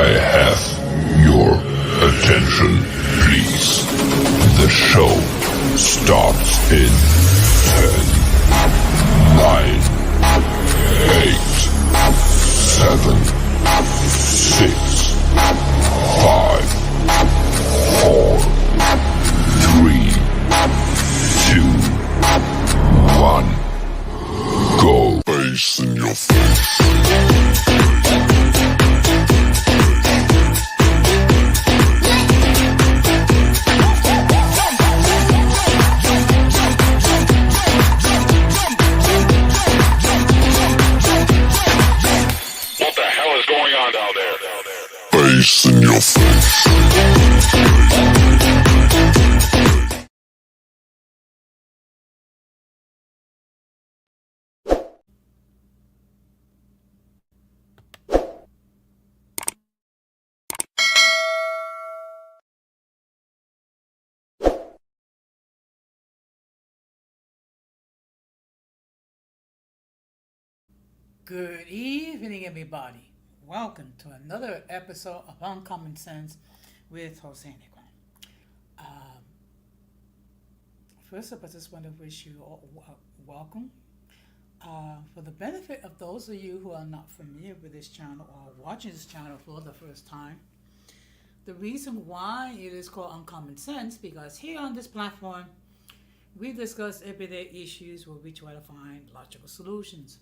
I have your attention, please. The show starts in 10, 9, 8, 7, 6, 5, 4, 3, 2, 1. Go. Bass in your face. Bass in your face. Good evening, everybody. Welcome to another episode of Uncommon Sense with Jose Negron. First up, I just want to wish you all welcome. For the benefit of those of you who are not familiar with this channel or watching this channel for the first time, the reason why it is called Uncommon Sense because here on this platform, we discuss everyday issues where we try to find logical solutions.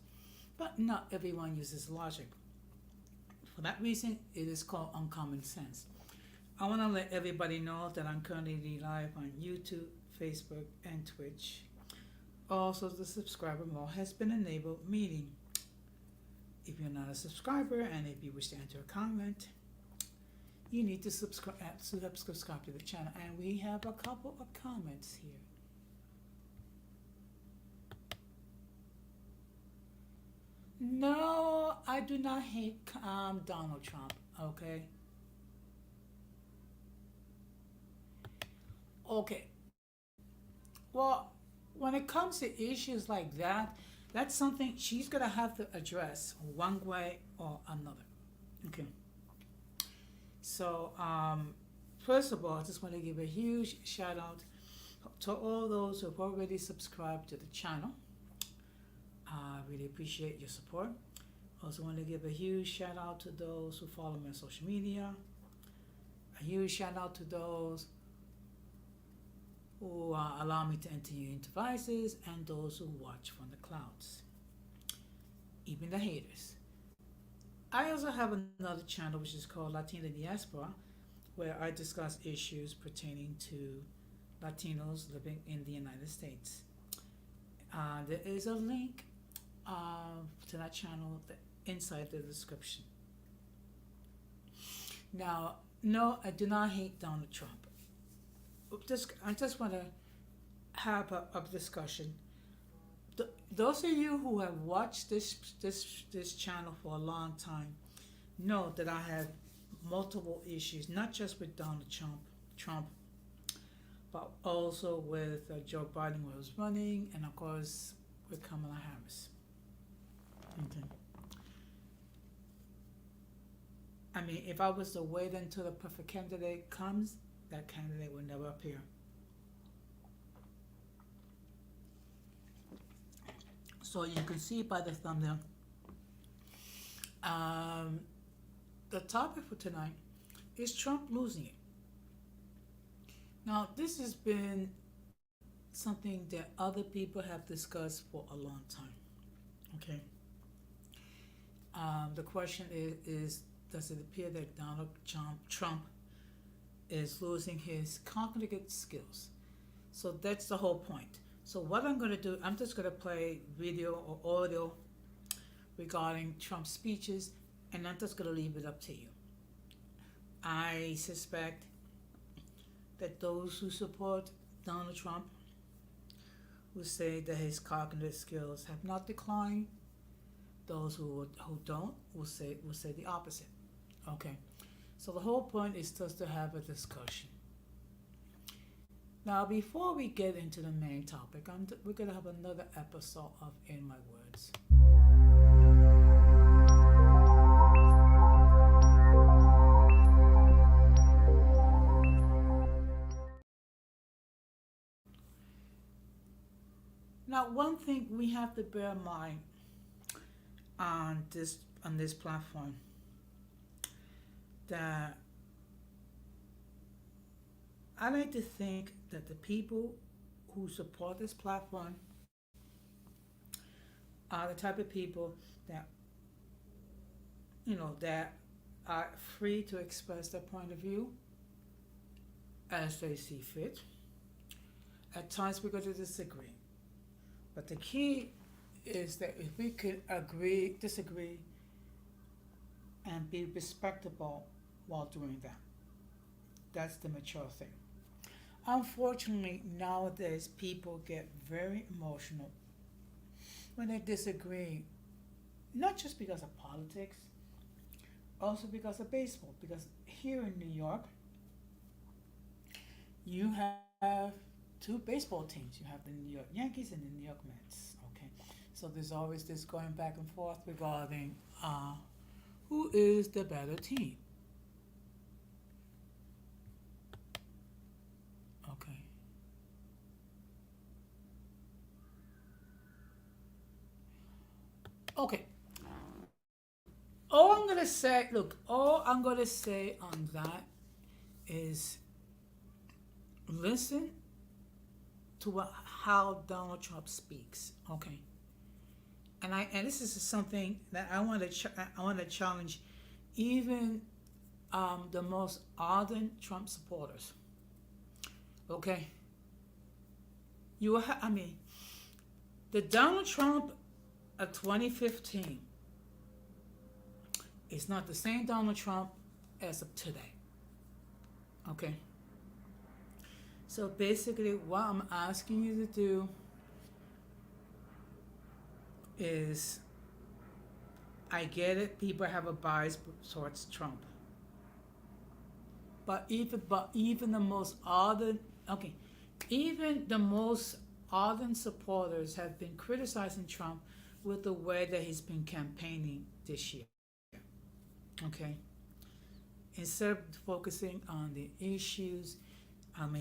But not everyone uses logic. For that reason, it is called Uncommon Sense. I want to let everybody know that I'm currently live on YouTube, Facebook, and Twitch. Also, the subscriber mode has been enabled, meaning if you're not a subscriber and if you wish to enter a comment, you need to subscribe to the channel. And we have a couple of comments here. No, I do not hate Donald Trump, okay? Okay. Well, when it comes to issues like that, that's something she's going to have to address one way or another, okay? So, first of all, I just want to give a huge shout out to all those who have already subscribed to the channel. I really appreciate your support. Also want to give a huge shout out to those who follow me on social media. A huge shout out to those who allow me to enter your devices and those who watch from the clouds. Even the haters. I also have another channel which is called Latina Diaspora where I discuss issues pertaining to Latinos living in the United States. There is a link to that channel inside the description. Now, no, I do not hate Donald Trump. I just want to have a discussion. Those of you who have watched this channel for a long time know that I have multiple issues, not just with Donald Trump, but also with Joe Biden when he was running, and of course with Kamala Harris. Okay. I mean, if I was to wait until the perfect candidate comes, that candidate will never appear. So you can see by the thumbnail. The topic for tonight is Trump losing it. Now, this has been something that other people have discussed for a long time. Okay. The question is, does it appear that Donald Trump is losing his cognitive skills? So that's the whole point. So what I'm going to do, I'm just going to play video or audio regarding Trump's speeches, and I'm just going to leave it up to you. I suspect that those who support Donald Trump will say that his cognitive skills have not declined. Those who don't will say the opposite. Okay, so the whole point is just to have a discussion. Now, before we get into the main topic, we're going to have another episode of In My Words. Now, one thing we have to bear in mind on this platform, that I like to think that the people who support this platform are the type of people that that are free to express their point of view as they see fit. At times we're going to disagree, but the key is that if we could disagree, and be respectable while doing that. That's the mature thing. Unfortunately, nowadays people get very emotional when they disagree, not just because of politics, also because of baseball. Because here in New York, you have two baseball teams. You have the New York Yankees and the New York Mets. Okay, so there's always this going back and forth regarding who is the better team. Okay. Okay. All I'm gonna say on that is listen to how Donald Trump speaks. Okay. And this is something that I want to challenge even the most ardent Trump supporters. Okay. The Donald Trump of 2015 is not the same Donald Trump as of today. Okay. So basically, what I'm asking you to do is, I get it, people have a bias towards Trump. But even the most ardent, okay, even the most ardent supporters have been criticizing Trump with the way that he's been campaigning this year. Okay? Instead of focusing on the issues,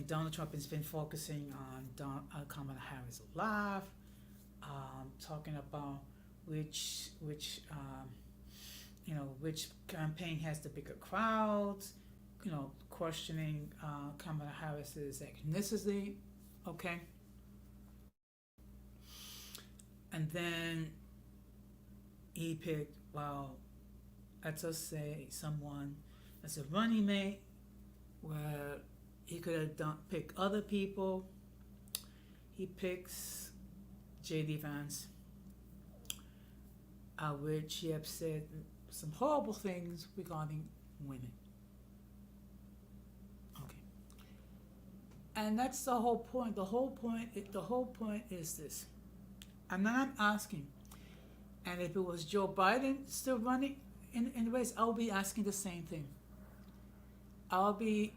Donald Trump has been focusing on Kamala Harris' laugh, talking about which campaign has the bigger crowds, questioning Kamala Harris's ethnicity, okay? And then he picked, let's just say someone as a running mate, where he could have picked other people. He picks J.D. Vance, which he have said some horrible things regarding women. Okay, and that's the whole point. The whole point is this. I'm not asking, and if it was Joe Biden still running in the race, I'll be asking the same thing. I'll be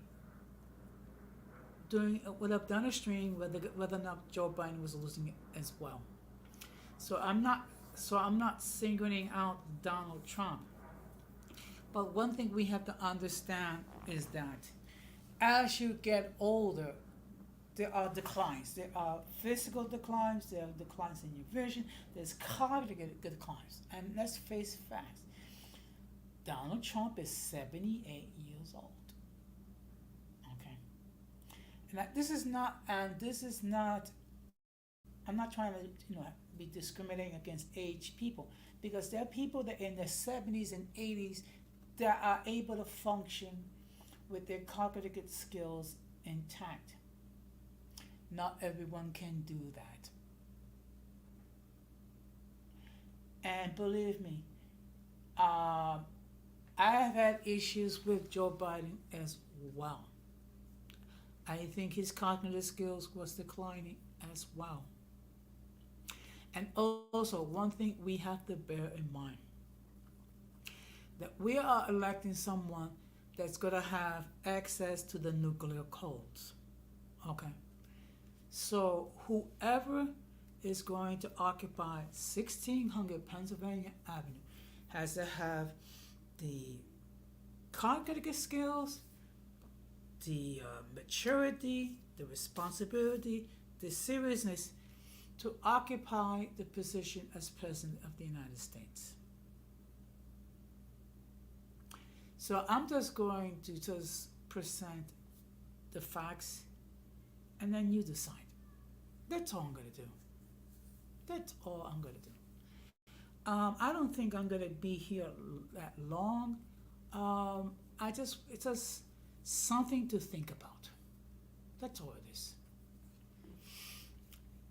would have done a stream whether or not Joe Biden was losing it as well. So I'm not singling out Donald Trump. But one thing we have to understand is that as you get older, there are declines. There are physical declines, there are declines in your vision, there's cognitive declines. And let's face facts. Donald Trump is 78 years old. And this is not, I'm not trying to, be discriminating against aged people, because there are people that in their 70s and 80s that are able to function with their cognitive skills intact. Not everyone can do that. And believe me, I have had issues with Joe Biden as well. I think his cognitive skills was declining as well. And also, one thing we have to bear in mind, that we are electing someone that's going to have access to the nuclear codes. Okay? So whoever is going to occupy 1600 Pennsylvania Avenue has to have the cognitive skills, the maturity, the responsibility, the seriousness to occupy the position as President of the United States. So I'm just going to just present the facts and then you decide. That's all I'm going to do. That's all I'm going to do. I don't think I'm going to be here that long. It's just something to think about. That's all it is.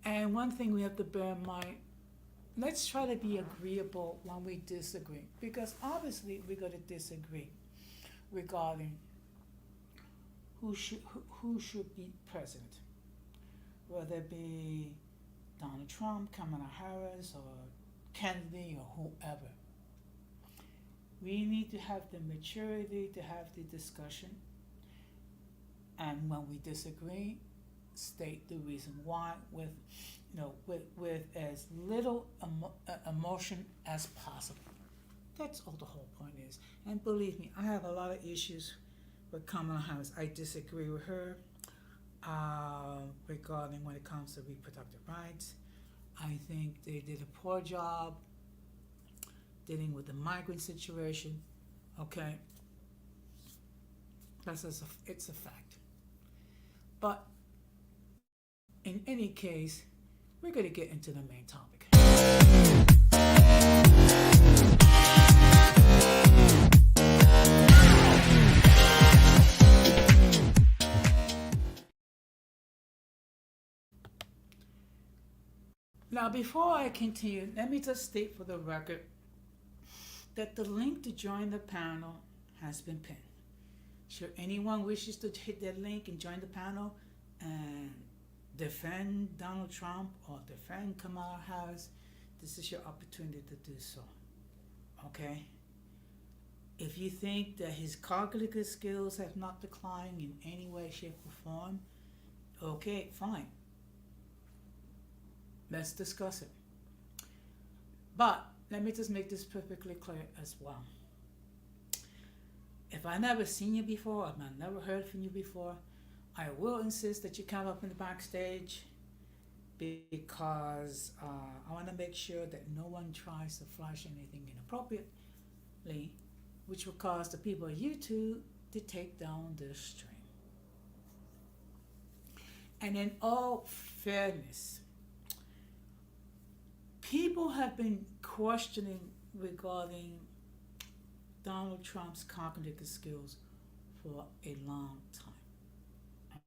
And one thing we have to bear in mind, let's try to be agreeable when we disagree, because obviously we're going to disagree regarding who should be president, whether it be Donald Trump, Kamala Harris, or Kennedy, or whoever. We need to have the maturity to have the discussion, and when we disagree, state the reason why with as little emotion as possible. That's all the whole point is. And believe me, I have a lot of issues with Kamala Harris. I disagree with her regarding when it comes to reproductive rights. I think they did a poor job dealing with the migrant situation. Okay, it's a fact. But in any case, we're going to get into the main topic. Now, before I continue, let me just state for the record that the link to join the panel has been pinned. Should anyone wishes to hit that link and join the panel and defend Donald Trump or defend Kamala Harris, this is your opportunity to do so. Okay? If you think that his cognitive skills have not declined in any way, shape, or form, okay, fine. Let's discuss it. But let me just make this perfectly clear as well. If I've never seen you before, or I've never heard from you before, I will insist that you come up in the backstage, because I want to make sure that no one tries to flash anything inappropriately, which will cause the people of YouTube to take down the stream. And in all fairness, people have been questioning regarding Donald Trump's cognitive skills for a long time.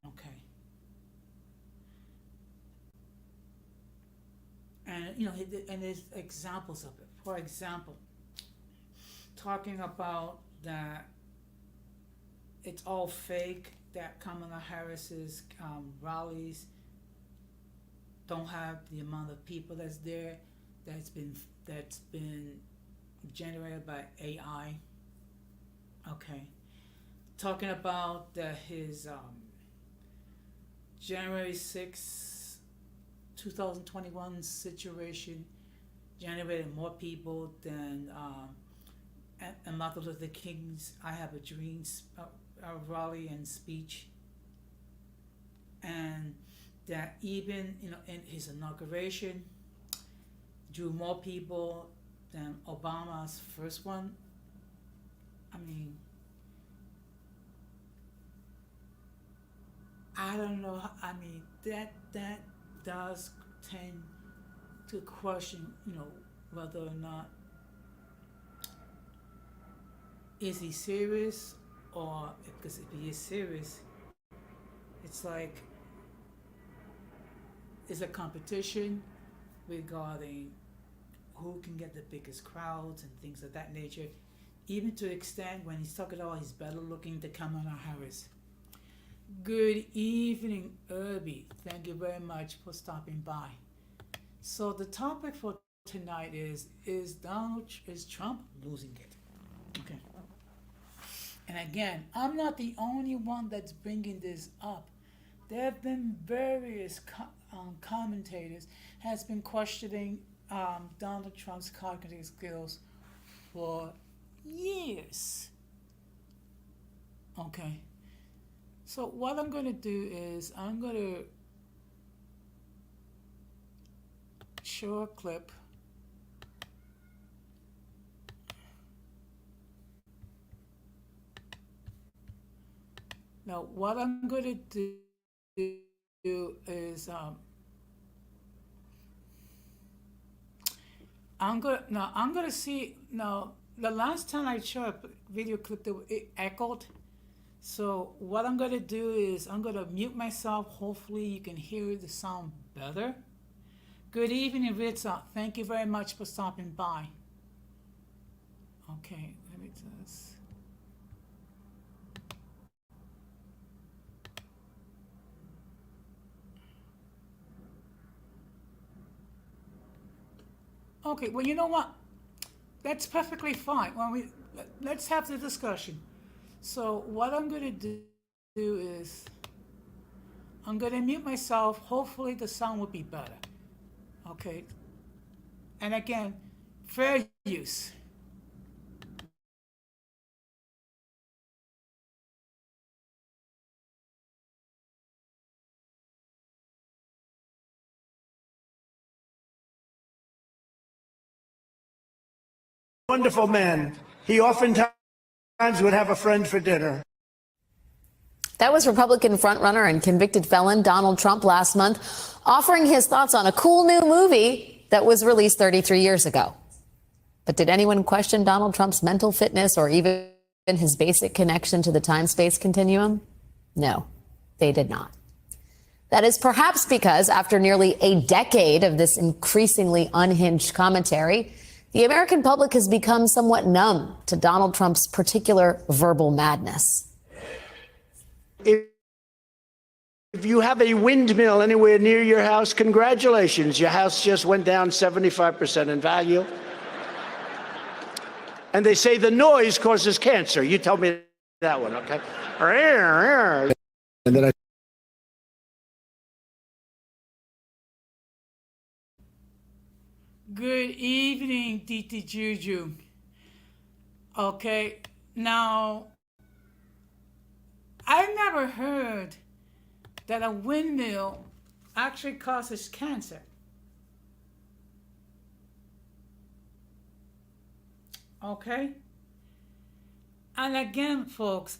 Okay. And and there's examples of it. For example, talking about that it's all fake, that Kamala Harris's rallies don't have the amount of people that's there, that's been generated by AI. Okay. Talking about that his January 6, 2021 situation generated more people than Martin Luther King's I Have a Dream rally and speech. And that even in his inauguration drew more people than Obama's first one. I mean, I don't know. That does tend to question, whether or not is he serious, or because if he is serious, it's like it's a competition regarding who can get the biggest crowds and things of that nature, even to the extent when he's talking about he's better looking than Kamala Harris. Good evening, Irby. Thank you very much for stopping by. So the topic for tonight is Trump losing it? Okay. And again, I'm not the only one that's bringing this up. There have been various commentators has been questioning Donald Trump's cognitive skills for years. Okay. So what I'm going to do is I'm going to show a clip. Now, what I'm going to do is I'm gonna see now. The last time I showed a video clip, it echoed. So what I'm gonna do is I'm gonna mute myself. Hopefully you can hear the sound better. Good evening, Ritza. Thank you very much for stopping by. Okay, let me just. Okay, well, you know what? That's perfectly fine. Let's have the discussion. So what I'm gonna do is I'm gonna mute myself. Hopefully the sound will be better. Okay. And again, fair use. Wonderful man. He oftentimes would have a friend for dinner. That was Republican frontrunner and convicted felon Donald Trump last month, offering his thoughts on a cool new movie that was released 33 years ago. But did anyone question Donald Trump's mental fitness or even his basic connection to the time-space continuum? No, they did not. That is perhaps because after nearly a decade of this increasingly unhinged commentary, the American public has become somewhat numb to Donald Trump's particular verbal madness. If you have a windmill anywhere near your house, congratulations. Your house just went down 75% in value. And they say the noise causes cancer. You tell me that one, okay? And then Good evening, Titi Juju. Okay, now, I never heard that a windmill actually causes cancer. Okay? And again, folks,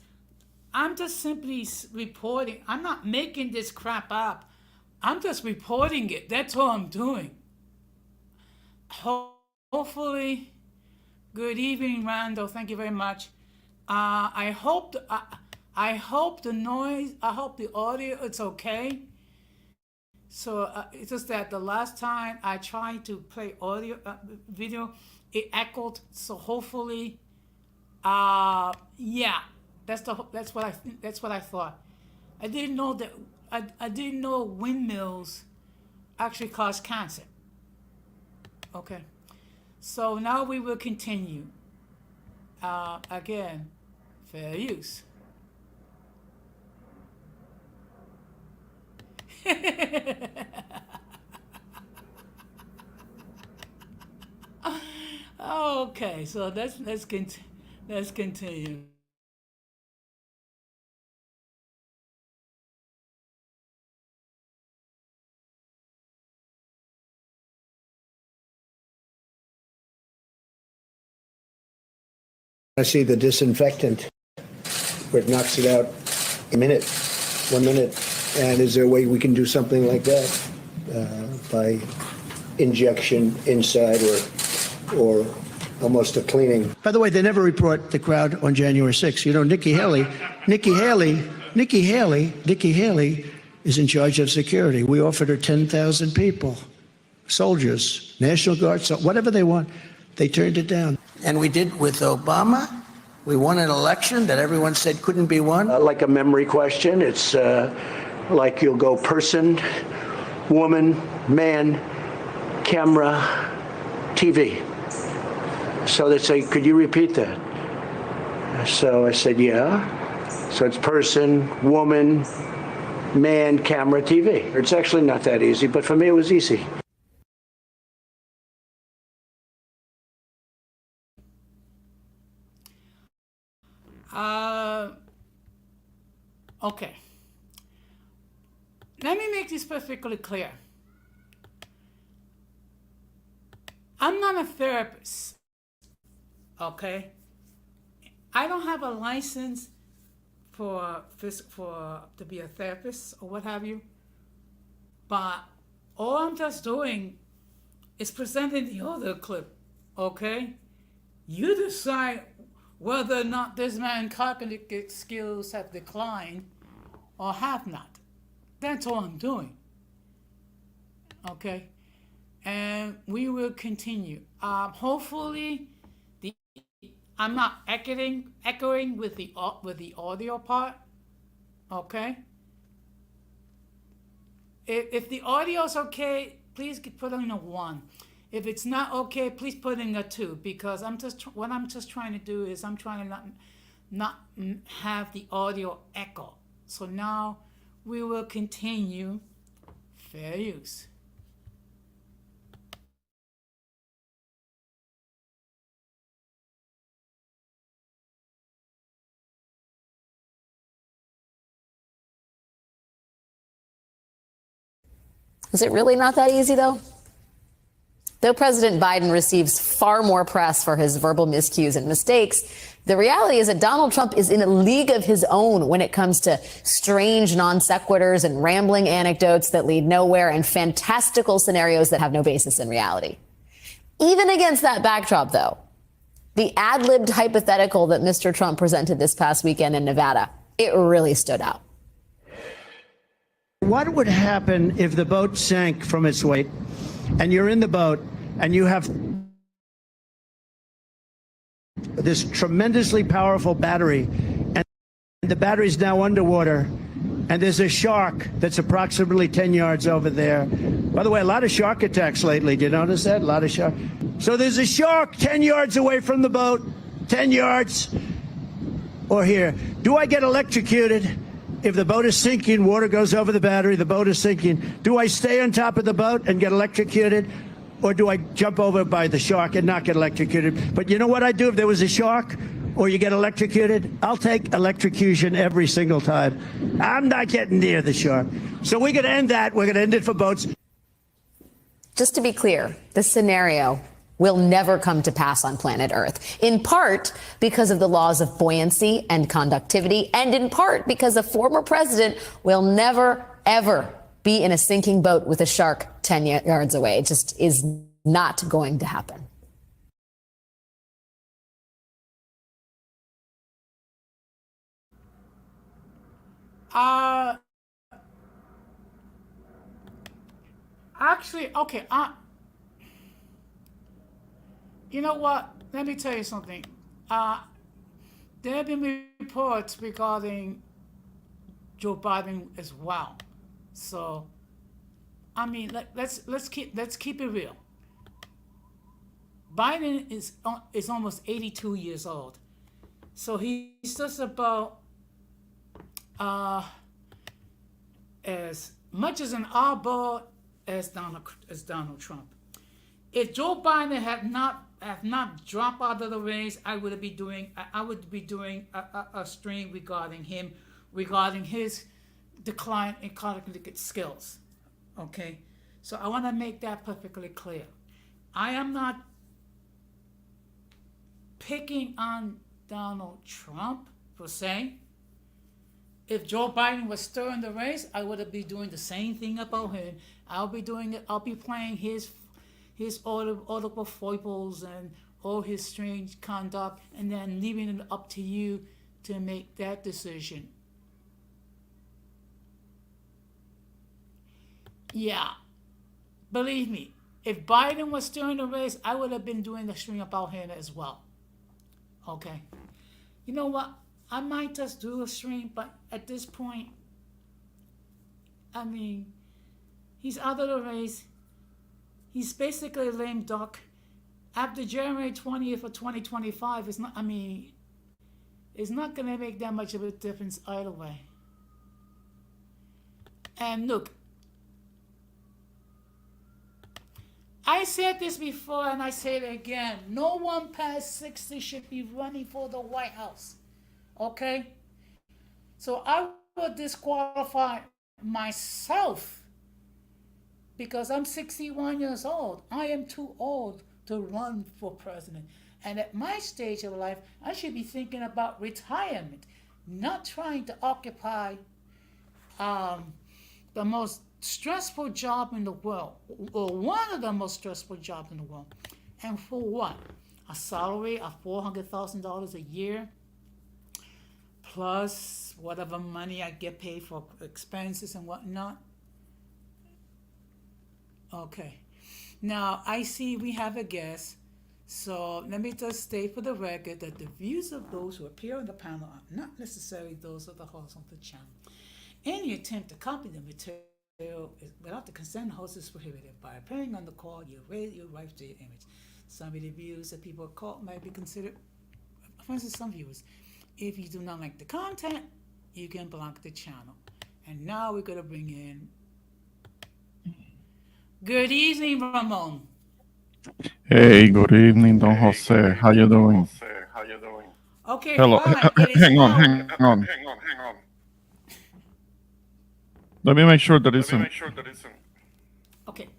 I'm just simply reporting. I'm not making this crap up. I'm just reporting it. That's all I'm doing. Hopefully, good evening, Randall. Thank you very much. I hope the noise. I hope the audio. It's okay. So it's just that the last time I tried to play audio video, it echoed. So hopefully, yeah, that's what I thought. I didn't know that. I didn't know windmills actually cause cancer. Okay, so now we will continue. Again, fair use. Okay, so let's continue. I see the disinfectant where it knocks it out a minute, 1 minute. And is there a way we can do something like that by injection inside or almost a cleaning? By the way, they never report the crowd on January 6th. You know, Nikki Haley is in charge of security. We offered her 10,000 people, soldiers, National Guard, so whatever they want. They turned it down. And we did with Obama. We won an election that everyone said couldn't be won. Like a memory question. It's like you'll go person, woman, man, camera, TV. So they say, could you repeat that? So I said, yeah. So it's person, woman, man, camera, TV. It's actually not that easy, but for me it was easy. Okay. Let me make this perfectly clear. I'm not a therapist, okay? I don't have a license to be a therapist or what have you. But all I'm just doing is presenting the audio clip, okay? You decide whether or not this man's cognitive skills have declined or have not. That's all I'm doing, okay? And we will continue. Hopefully, I'm not echoing with the audio part, okay? If the audio's okay, please put in a 1. If it's not okay, please put in a 2, because what I'm just trying to do is I'm trying to not have the audio echo. So now we will continue. Fair use. Is it really not that easy, though? Though President Biden receives far more press for his verbal miscues and mistakes, the reality is that Donald Trump is in a league of his own when it comes to strange non sequiturs and rambling anecdotes that lead nowhere and fantastical scenarios that have no basis in reality. Even against that backdrop, though, the ad-libbed hypothetical that Mr. Trump presented this past weekend in Nevada, it really stood out. What would happen if the boat sank from its weight and you're in the boat and you have this tremendously powerful battery and the battery's now underwater and there's a shark that's approximately 10 yards over there? By the way, a lot of shark attacks lately. Do you notice that? A lot of shark. So there's a shark 10 yards away from the boat, 10 yards or here. Do I get electrocuted? If the boat is sinking, water goes over the battery, the boat is sinking. Do I stay on top of the boat and get electrocuted? Or do I jump over by the shark and not get electrocuted? But you know what I'd do if there was a shark or you get electrocuted? I'll take electrocution every single time. I'm not getting near the shark. So we're going to end that. We're going to end it for boats. Just to be clear, this scenario will never come to pass on planet Earth, in part because of the laws of buoyancy and conductivity, and in part because a former president will never, ever be in a sinking boat with a shark 10 yards away. It just is not going to happen. Actually, okay, you know what? Let me tell you something. There have been reports regarding Joe Biden as well. So, I mean, let's keep it real. Biden is almost 82 years old, so he's just about as much as an oddball as Donald Trump. If Joe Biden had not dropped out of the race, I would be doing a stream regarding him, regarding his decline in cognitive skills. Okay, so I want to make that perfectly clear. I am not picking on Donald Trump per se. If Joe Biden was still in the race, I would be doing the same thing about him. I'll be playing his audible foibles and all his strange conduct, and then leaving it up to you to make that decision. Yeah, believe me, if Biden was still in the race, I would have been doing the stream about him as well. Okay, you know what? I might just do a stream, but at this point, I mean, he's out of the race. He's basically a lame duck. After January 20th of 2025, it's not going to make that much of a difference either way. And look, I said this before and I say it again. No one past 60 should be running for the White House. Okay? So I will disqualify myself because I'm 61 years old. I am too old to run for president. And at my stage of life, I should be thinking about retirement, not trying to occupy um, the most stressful job in the world, or one of the most stressful jobs in the world. And for what? A salary of $400,000 a year, plus whatever money I get paid for expenses and whatnot. Okay. Now, I see we have a guest. So let me just state for the record that the views of those who appear on the panel are not necessarily those of the host of the channel. Any attempt to copy the material without the consent of the host is prohibited. By appearing on the call, you raise your rights to your image. Some of the views that people call might be considered offensive to some viewers. If you do not like the content, you can block the channel. And now we're going to bring in. Good evening, Ramon. Hey, good evening, Don Jose. How you doing? Okay, Hello. fine. It is Hang on, now. hang on. Let me make sure that isn't. Okay.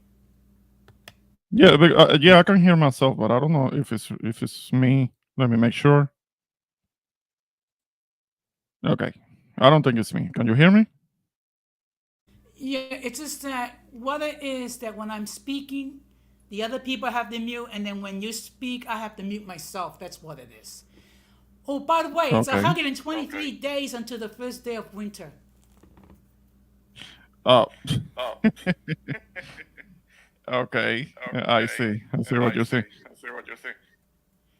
Yeah, yeah, I can hear myself, but I don't know if it's me. Let me make sure. Okay, I don't think it's me. Can you hear me? Yeah, it's just that what it is that when I'm speaking, the other people have to mute, and then when you speak, I have to mute myself. That's what it is. Oh, by the way, it's Okay. 123 days until the first day of winter. Oh. Okay. I see. I see what you're saying.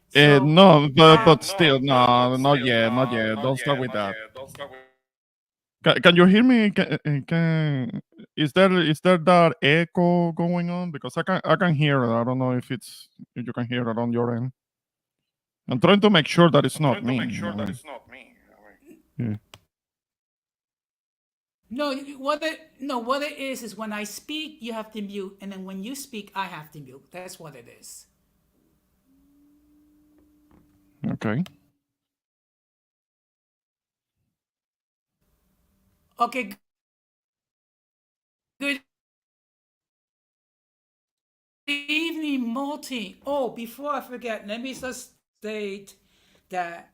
So, No, but still, no, not yet, not yet. Don't start with that. Can you hear me? Is there that echo going on? Because I can hear it. I don't know if you can hear it on your end. I'm trying to make sure that it's not me. Yeah. what it is when I speak, you have to mute, and then when you speak, I have to mute. That's what it is. Okay. Okay. Good evening, Multi. Oh, before I forget, let me just state that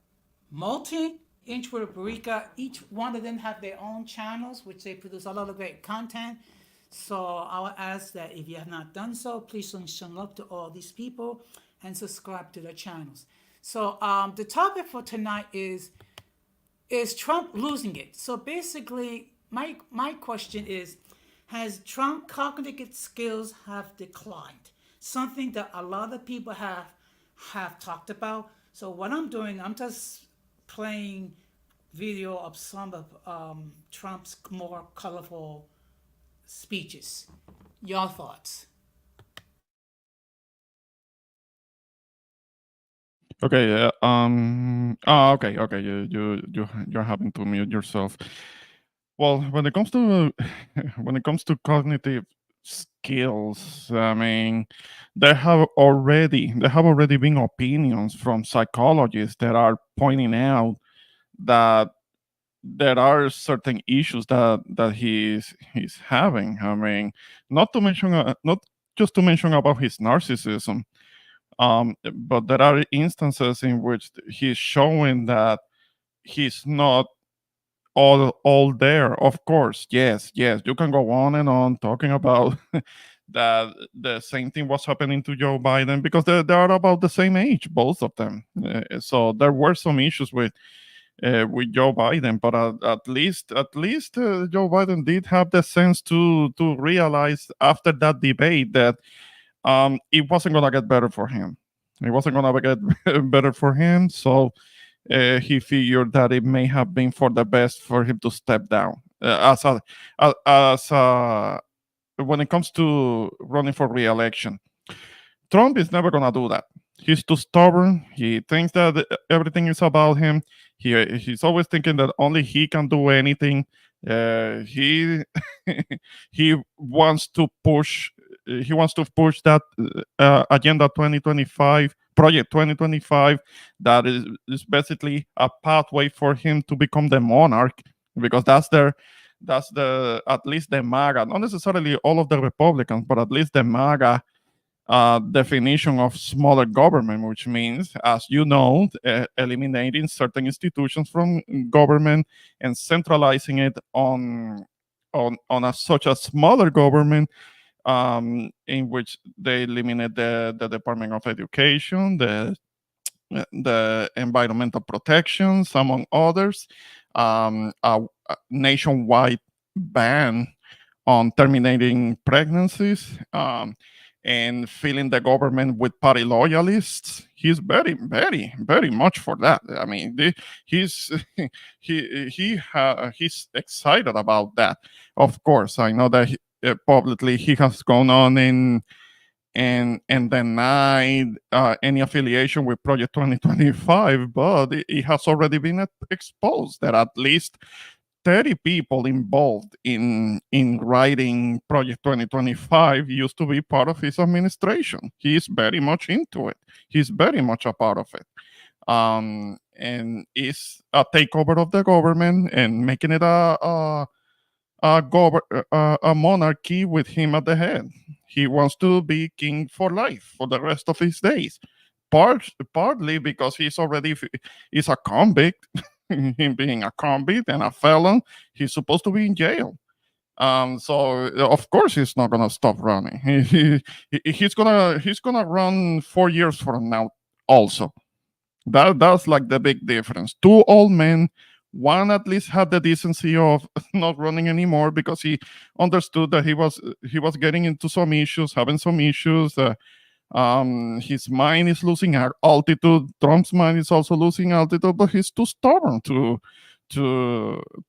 Multi, in Puerto Rico, each one of them have their own channels, which they produce a lot of great content. So I would ask that if you have not done so, please show love to all these people and subscribe to their channels. So the topic for tonight is Trump losing it? So basically, my question is, has Trump cognitive skills have declined? Something that a lot of people have talked about. So what I'm doing, I'm just playing video of some of Trump's more colorful speeches. Your thoughts? Okay. Okay. Okay. You're having to mute yourself. Well, when it comes to when it comes to cognitive skills, I mean, there have already been opinions from psychologists that are pointing out that there are certain issues that he's having. I mean, not just to mention about his narcissism, but there are instances in which he's showing that he's not all there. Of course, yes, you can go on and on talking about that the same thing was happening to Joe Biden because they are about the same age, both of them. So there were some issues with Joe Biden, but at least Joe Biden did have the sense to realize after that debate that it wasn't gonna get better for him. It wasn't gonna get better for him, so he figured that it may have been for the best for him to step down. When it comes to running for re-election, Trump is never gonna do that. He's too stubborn. He thinks that everything is about him. He's always thinking that only he can do anything. He he wants to push. He wants to push that agenda 2025 project 2025 that is basically a pathway for him to become the monarch because that's the at least the MAGA, not necessarily all of the Republicans, but at least the MAGA definition of smaller government, which means, as you know, eliminating certain institutions from government and centralizing it on such a smaller government, in which they eliminate the Department of Education, the environmental protections, among others, a nationwide ban on terminating pregnancies, and filling the government with party loyalists. He's very, very, very much for that. I mean, he's he's excited about that. Of course, I know that publicly he has gone on and denied any affiliation with Project 2025, but it has already been exposed that at least 30 people involved in writing Project 2025 used to be part of his administration. He's very much into it. He's very much a part of it. And it's a takeover of the government and making it a monarchy with him at the head. He wants to be king for life for the rest of his days. Partly because he's a convict. Him being a convict and a felon, he's supposed to be in jail. So of course he's not gonna stop running. He's gonna run 4 years from now. Also, that's like the big difference. Two old men. One at least had the decency of not running anymore because he understood that he was getting into some issues, having some issues. His mind is losing altitude. Trump's mind is also losing altitude, but he's too stubborn to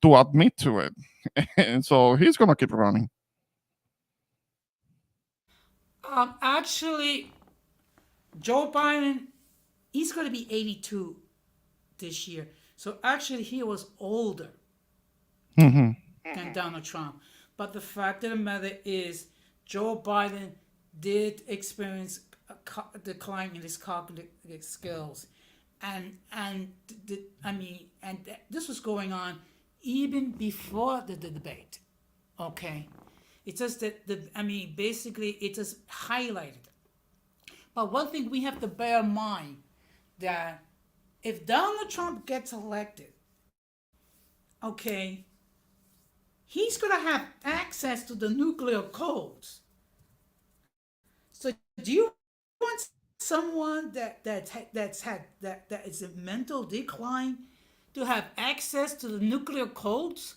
admit to it, and so he's gonna keep running. Actually, Joe Biden, he's going to be 82 this year. So actually, he was older than Donald Trump. But the fact of the matter is, Joe Biden did experience a decline in his cognitive skills, and this was going on even before the debate. Okay, it's just that basically it just highlighted. But one thing we have to bear in mind that if Donald Trump gets elected, okay, he's going to have access to the nuclear codes. So do you want someone that is in mental decline to have access to the nuclear codes?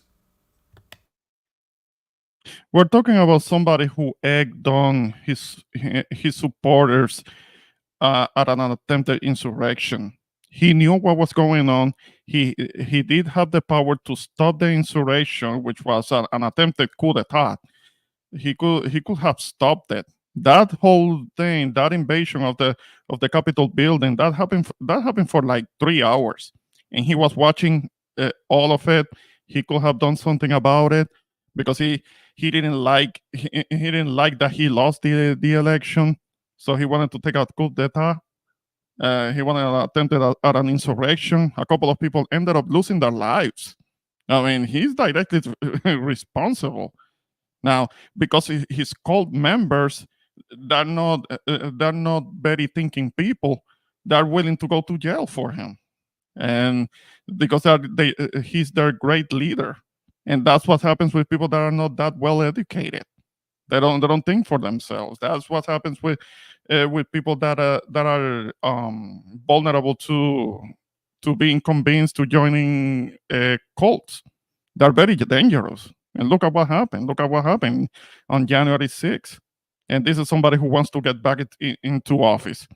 We're talking about somebody who egged on his supporters at an attempted insurrection. He knew what was going on. He did have the power to stop the insurrection, which was an attempted coup d'état. He could have stopped it. That whole thing, that invasion of the Capitol building, that happened for like 3 hours, and he was watching all of it. He could have done something about it because he didn't like that he lost the election, so he wanted to take a coup d'état. He wanted to attempt at an insurrection. A couple of people ended up losing their lives. I mean, he's directly responsible. Now, because his cult members, they're not very thinking people. They're willing to go to jail for him, and because he's their great leader. And that's what happens with people that are not that well educated. They don't think for themselves. That's what happens with people that are vulnerable to being convinced to joining cults. They're very dangerous. And look at what happened. Look at what happened on January 6th. And this is somebody who wants to get back into office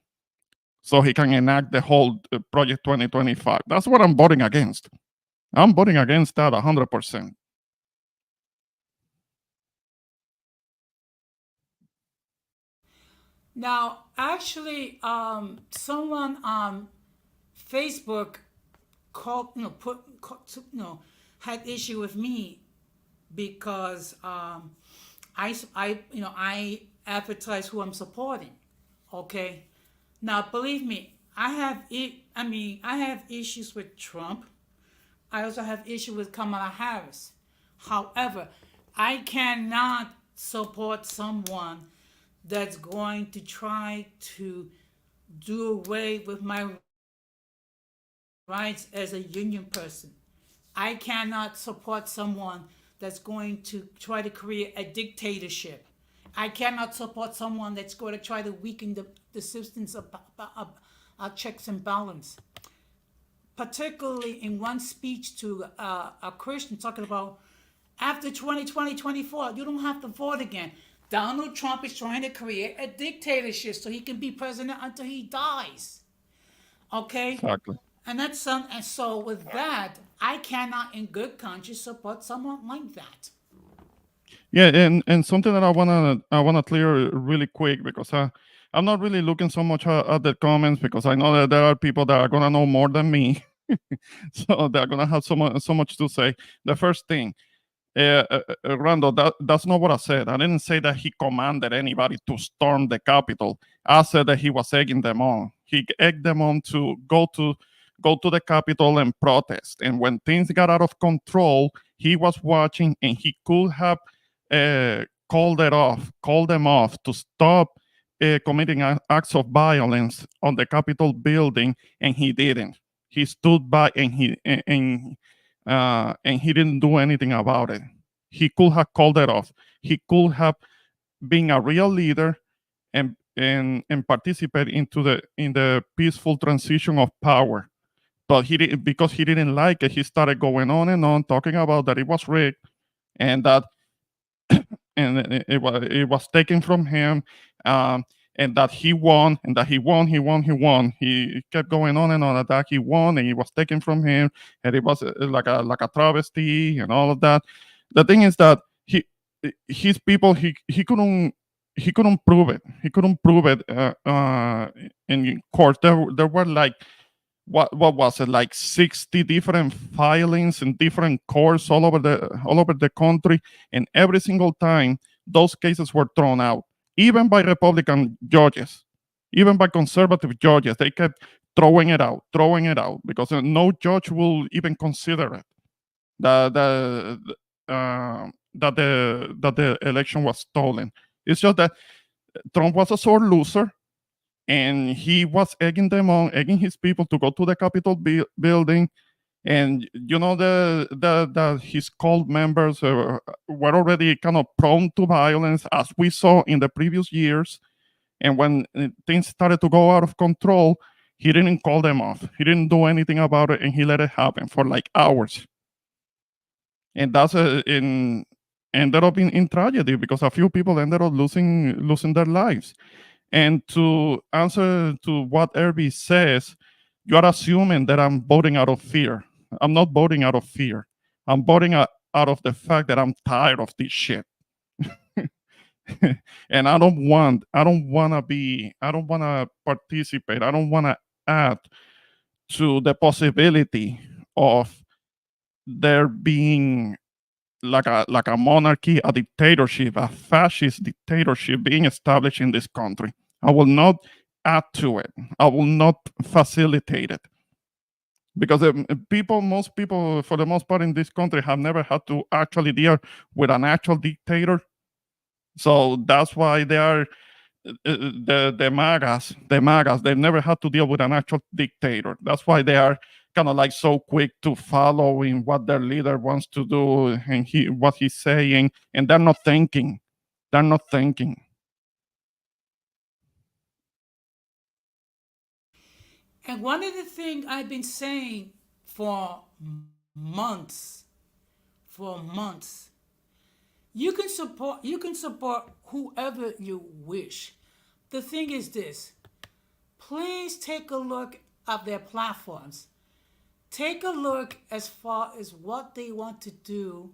so he can enact the whole Project 2025. That's what I'm voting against. I'm voting against that 100%. Now, actually, someone on Facebook had issue with me because I advertise who I'm supporting. Okay, now believe me, I have issues with Trump. I also have issues with Kamala Harris. However, I cannot support someone that's going to try to do away with my rights as a union person. I cannot support someone that's going to try to create a dictatorship. I cannot support someone that's going to try to weaken the systems of checks and balance. Particularly in one speech to a Christian talking about after 2024, you don't have to vote again. Donald Trump is trying to create a dictatorship so he can be president until he dies. Okay? Exactly. And that's some. And so with that, I cannot, in good conscience, support someone like that. Yeah, and something that I wanna clear really quick because I'm not really looking so much at the comments because I know that there are people that are gonna know more than me, so they're gonna have so much to say. The first thing, Randall, that's not what I said. I didn't say that he commanded anybody to storm the Capitol. I said that he was egging them on. He egged them on to go to the Capitol and protest. And when things got out of control, he was watching, and he could have called them off to stop committing acts of violence on the Capitol building, and he didn't. He stood by, and he didn't do anything about it. He could have called it off. He could have been a real leader and participate in the peaceful transition of power. But he didn't, because he didn't like it. He started going on and on talking about that it was rigged, and that it was taken from him, um, and that he won, and that he won. He kept going on and on that he won, and it was taken from him, and it was like a travesty and all of that. The thing is that his people, he couldn't prove it. He couldn't prove it in court. There were like what was it, like 60 different filings in different courts all over the country, and every single time those cases were thrown out, even by Republican judges, even by conservative judges. They kept throwing it out because no judge will even consider it, that the election was stolen. It's just that Trump was a sore loser, and he was egging his people to go to the Capitol building. And the his cult members were already kind of prone to violence, as we saw in the previous years. And when things started to go out of control, he didn't call them off. He didn't do anything about it, and he let it happen for like hours. And that's ended up in tragedy because a few people ended up losing their lives. And to answer to what Irby says, you are assuming that I'm voting out of fear. I'm not voting out of fear. I'm voting out of the fact that I'm tired of this shit. And I don't want to participate. I don't want to add to the possibility of there being like a monarchy, a dictatorship, a fascist dictatorship being established in this country. I will not add to it. I will not facilitate it. Because most people, for the most part in this country, have never had to actually deal with an actual dictator. So that's why they are the MAGAs. They've never had to deal with an actual dictator. That's why they are kind of like so quick to follow in what their leader wants to do and what he's saying, and they're not thinking. They're not thinking. And one of the things I've been saying for months, you can support whoever you wish. The thing is this: please take a look at their platforms. Take a look as far as what they want to do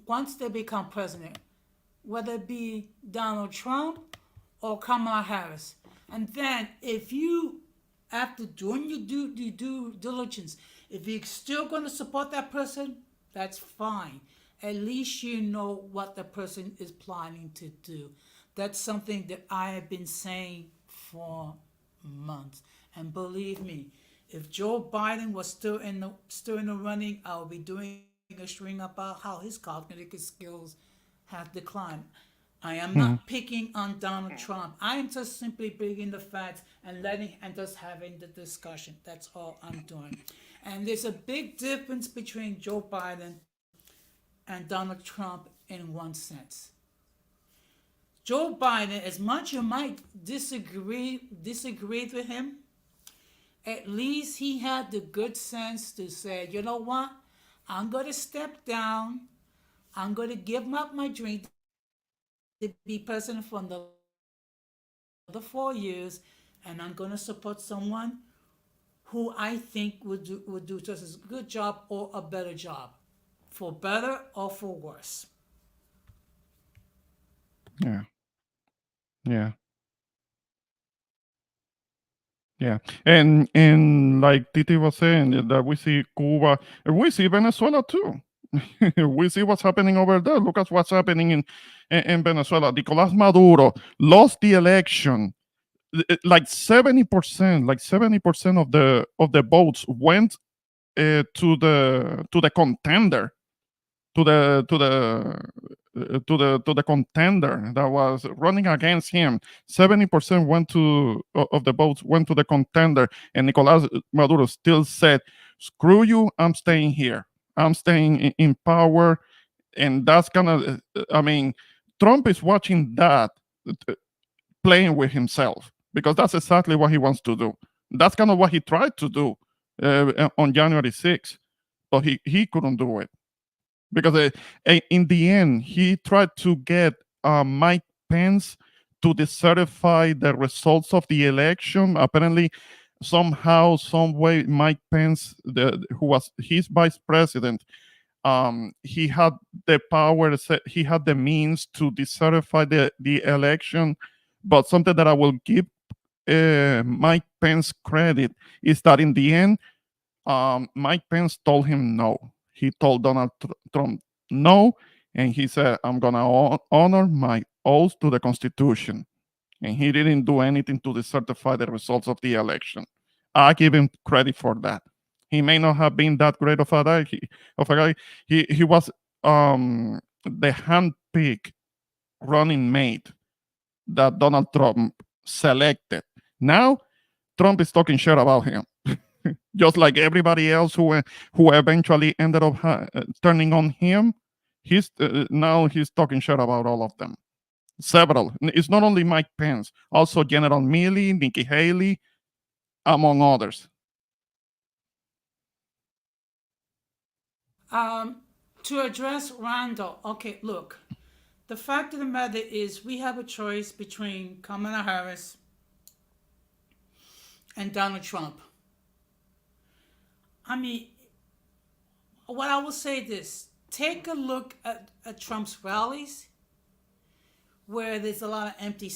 once they become president, whether it be Donald Trump or Kamala Harris. And then if you, after doing your due diligence, if you're still going to support that person, that's fine. At least you know what the person is planning to do. That's something that I have been saying for months. And believe me, if Joe Biden was still in the running, I would be doing a string about how his cognitive skills have declined. I am not picking on Donald Trump. I am just simply bringing the facts and just having the discussion. That's all I'm doing. And there's a big difference between Joe Biden and Donald Trump in one sense. Joe Biden, as much you might disagree with him, at least he had the good sense to say, you know what? I'm going to step down. I'm going to give up my dream to be president for the 4 years, and I'm going to support someone who I think would do just as good job or a better job, for better or for worse. Yeah. Yeah. Yeah. And like Titi was saying, that we see Cuba, and we see Venezuela too. We see what's happening over there. Look at what's happening in Venezuela. Nicolas Maduro lost the election. Like 70% of the votes went to the contender, to the contender that was running against him. 70% of the votes went to the contender, and Nicolas Maduro still said, "Screw you! I'm staying here. I'm staying in power." And that's gonna. I mean, Trump is watching that, playing with himself, because that's exactly what he wants to do. That's kind of what he tried to do on January 6th, but he couldn't do it, because in the end he tried to get Mike Pence to decertify the results of the election. Apparently, somehow, some way, Mike Pence, who was his vice president, he had the power, he had the means to decertify the election. But something that I will give Mike Pence credit is that in the end, Mike Pence told him no. He told Donald Trump no, and he said, "I'm going to honor my oath to the Constitution." And he didn't do anything to decertify the results of the election. I give him credit for that. He may not have been that great of a guy. He was the handpicked running mate that Donald Trump selected. Now, Trump is talking shit about him, just like everybody else who eventually ended up turning on him. Now he's talking shit about all of them. Several. It's not only Mike Pence, also General Milley, Nikki Haley, among others. To address Randall, okay, look, the fact of the matter is we have a choice between Kamala Harris and Donald Trump. I mean, what I will say this, take a look at Trump's rallies, where there's a lot of empty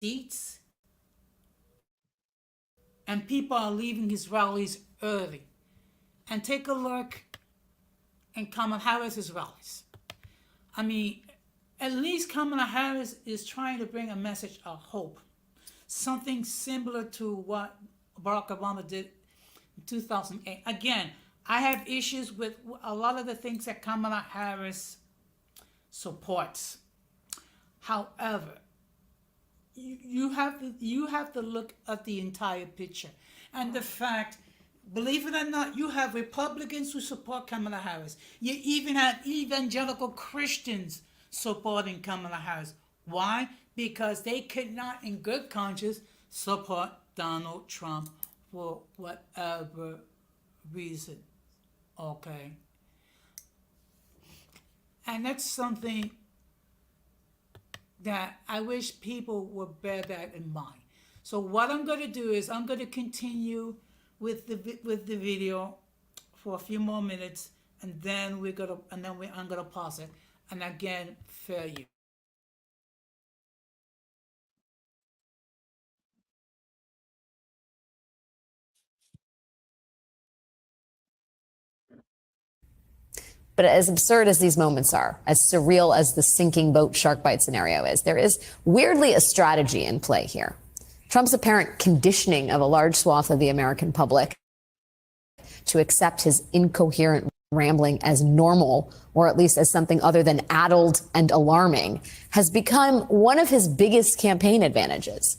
seats, and people are leaving his rallies early. And take a look at Kamala Harris's rallies. I mean, at least Kamala Harris is trying to bring a message of hope. Something similar to what Barack Obama did in 2008. Again, I have issues with a lot of the things that Kamala Harris supports. However, you have to look at the entire picture. And the fact, believe it or not, you have Republicans who support Kamala Harris. You even have evangelical Christians supporting Kamala Harris. Why? Because they could not, in good conscience, support Donald Trump for whatever reason. Okay? And that's something that I wish people would bear that in mind. So what I'm going to do is I'm going to continue with the video for a few more minutes, and then I'm gonna pause it, and again, fair use. But as absurd as these moments are, as surreal as the sinking boat shark bite scenario is, there is weirdly a strategy in play here. Trump's apparent conditioning of a large swath of the American public to accept his incoherent rambling as normal, or at least as something other than addled and alarming, has become one of his biggest campaign advantages.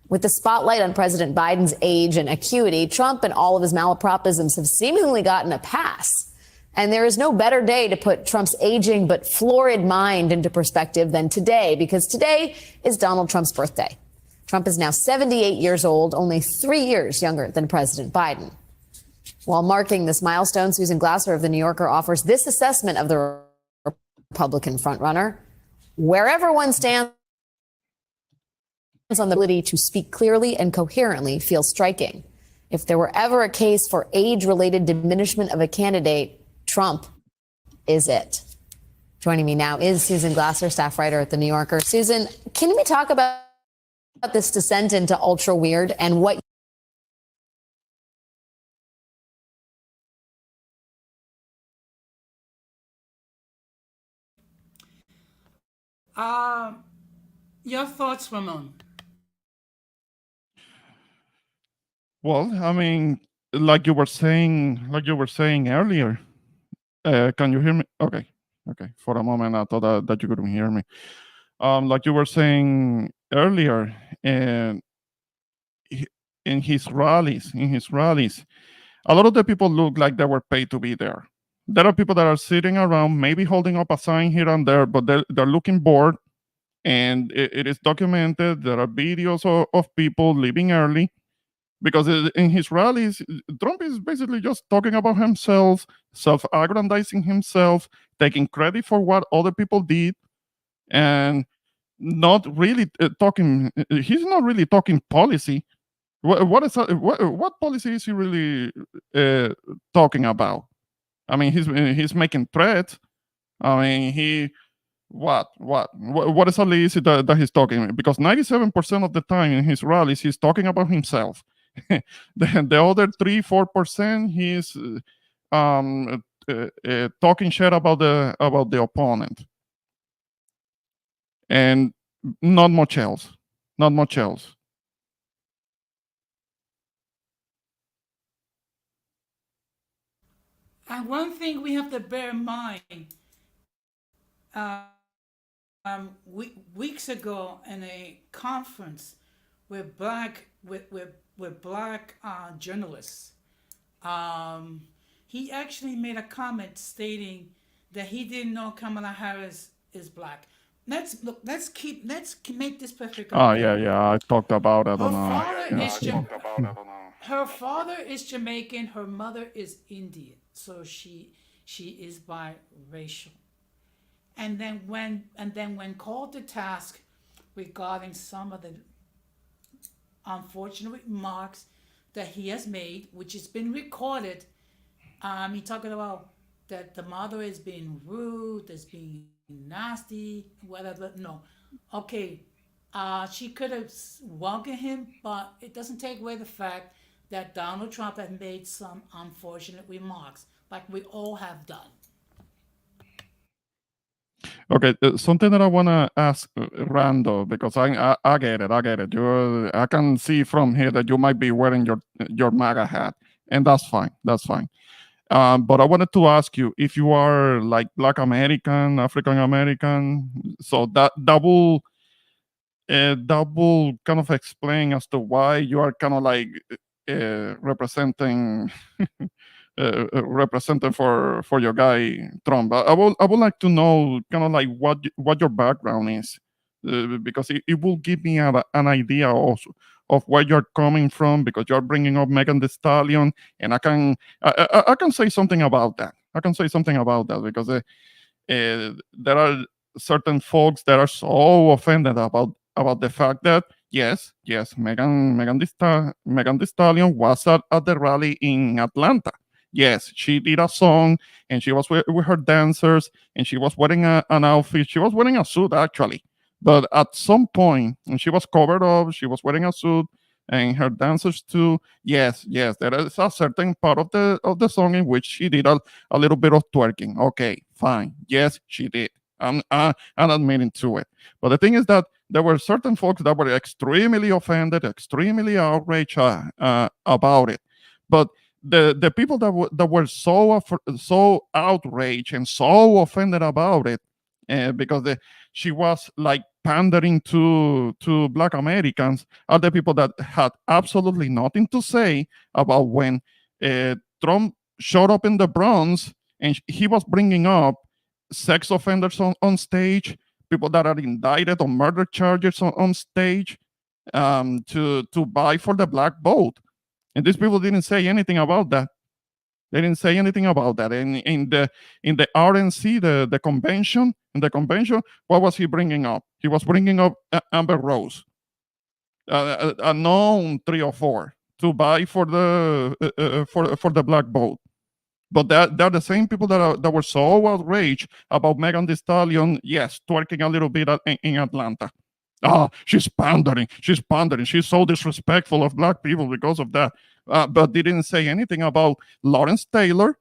With the spotlight on President Biden's age and acuity, Trump and all of his malapropisms have seemingly gotten a pass. And there is no better day to put Trump's aging but florid mind into perspective than today, because today is Donald Trump's birthday. Trump is now 78 years old, only 3 years younger than President Biden. While marking this milestone, Susan Glasser of The New Yorker offers this assessment of the Republican frontrunner. Wherever one stands on the ability to speak clearly and coherently feels striking. If there were ever a case for age-related diminishment of a candidate, Trump is it. Joining me now is Susan Glasser, staff writer at The New Yorker. Susan, can we talk about this descent into ultra weird and what your thoughts, Ramon? Well, I mean, like you were saying earlier. Can you hear me? Okay. For a moment, I thought that you couldn't hear me. Like you were saying earlier, and in his rallies, a lot of the people look like they were paid to be there. There are people that are sitting around, maybe holding up a sign here and there, but they're looking bored. And it is documented. There are videos of people leaving early because in his rallies, Trump is basically just talking about himself, self-aggrandizing himself, taking credit for what other people did, and not really talking. He's not really talking policy. What policy is he really talking about? I mean, he's making threats. I mean, what exactly is it that he's talking? Because 97% of the time in his rallies, he's talking about himself. the other 3-4%, he's talking shit about the opponent, and not much else. And one thing we have to bear in mind, weeks ago in a conference with black journalists, he actually made a comment stating that he didn't know Kamala Harris is black. Let's make this perfect. Oh yeah, I talked about it. Her father is Jamaican. Her mother is Indian, so she is biracial. And then when called to task regarding some of the unfortunate remarks that he has made, which has been recorded, he talking about that the mother is being rude, is being nasty, whatever. No, okay, she could have welcomed him, but it doesn't take away the fact that Donald Trump has made some unfortunate remarks, like we all have done. Okay, something that I want to ask Rando, because I get it. I can see from here that you might be wearing your MAGA hat, and that's fine. But I wanted to ask you if you are like Black American, African American, so that will kind of explain as to why you are kind of like representing representing for your guy Trump. I would like to know kind of like what your background is, because it will give me an idea also of where you're coming from, because you're bringing up Megan Thee Stallion, and I can say something about that. Because there are certain folks that are so offended about the fact that yes, Megan Thee Stallion was at the rally in Atlanta. Yes, she did a song, and she was with her dancers, and she was wearing an outfit. She was wearing a suit, actually. But at some point, when she was covered up, she was wearing a suit, and her dancers too. Yes, there is a certain part of the song in which she did a little bit of twerking. Okay, fine. Yes, she did. I'm admitting to it. But the thing is that there were certain folks that were extremely offended, extremely outraged about it. But the people that were so outraged and so offended about it, because she was like pandering to Black Americans, are the people that had absolutely nothing to say about when Trump showed up in the Bronx and he was bringing up sex offenders on stage, people that are indicted on murder charges on stage, to buy for the black vote. And these people didn't say anything about that. They didn't say anything about that. And in the RNC, the convention, in the convention, what was he bringing up? He was bringing up Amber Rose, a known 304, to buy for the black vote. But they're the same people that were so outraged about Megan Thee Stallion, yes, twerking a little bit in Atlanta. She's pandering. She's pandering. She's so disrespectful of black people because of that. But they didn't say anything about Lawrence Taylor,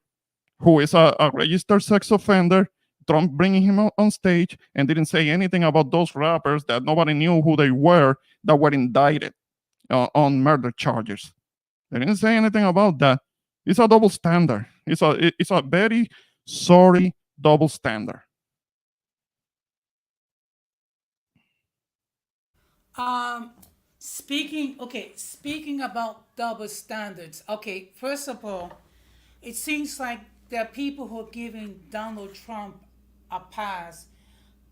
who is a registered sex offender, Trump bringing him on stage, and didn't say anything about those rappers that nobody knew who they were that were indicted on murder charges. They didn't say anything about that. It's a double standard. It's a very sorry double standard. Speaking about double standards. Okay, first of all, it seems like there are people who are giving Donald Trump a pass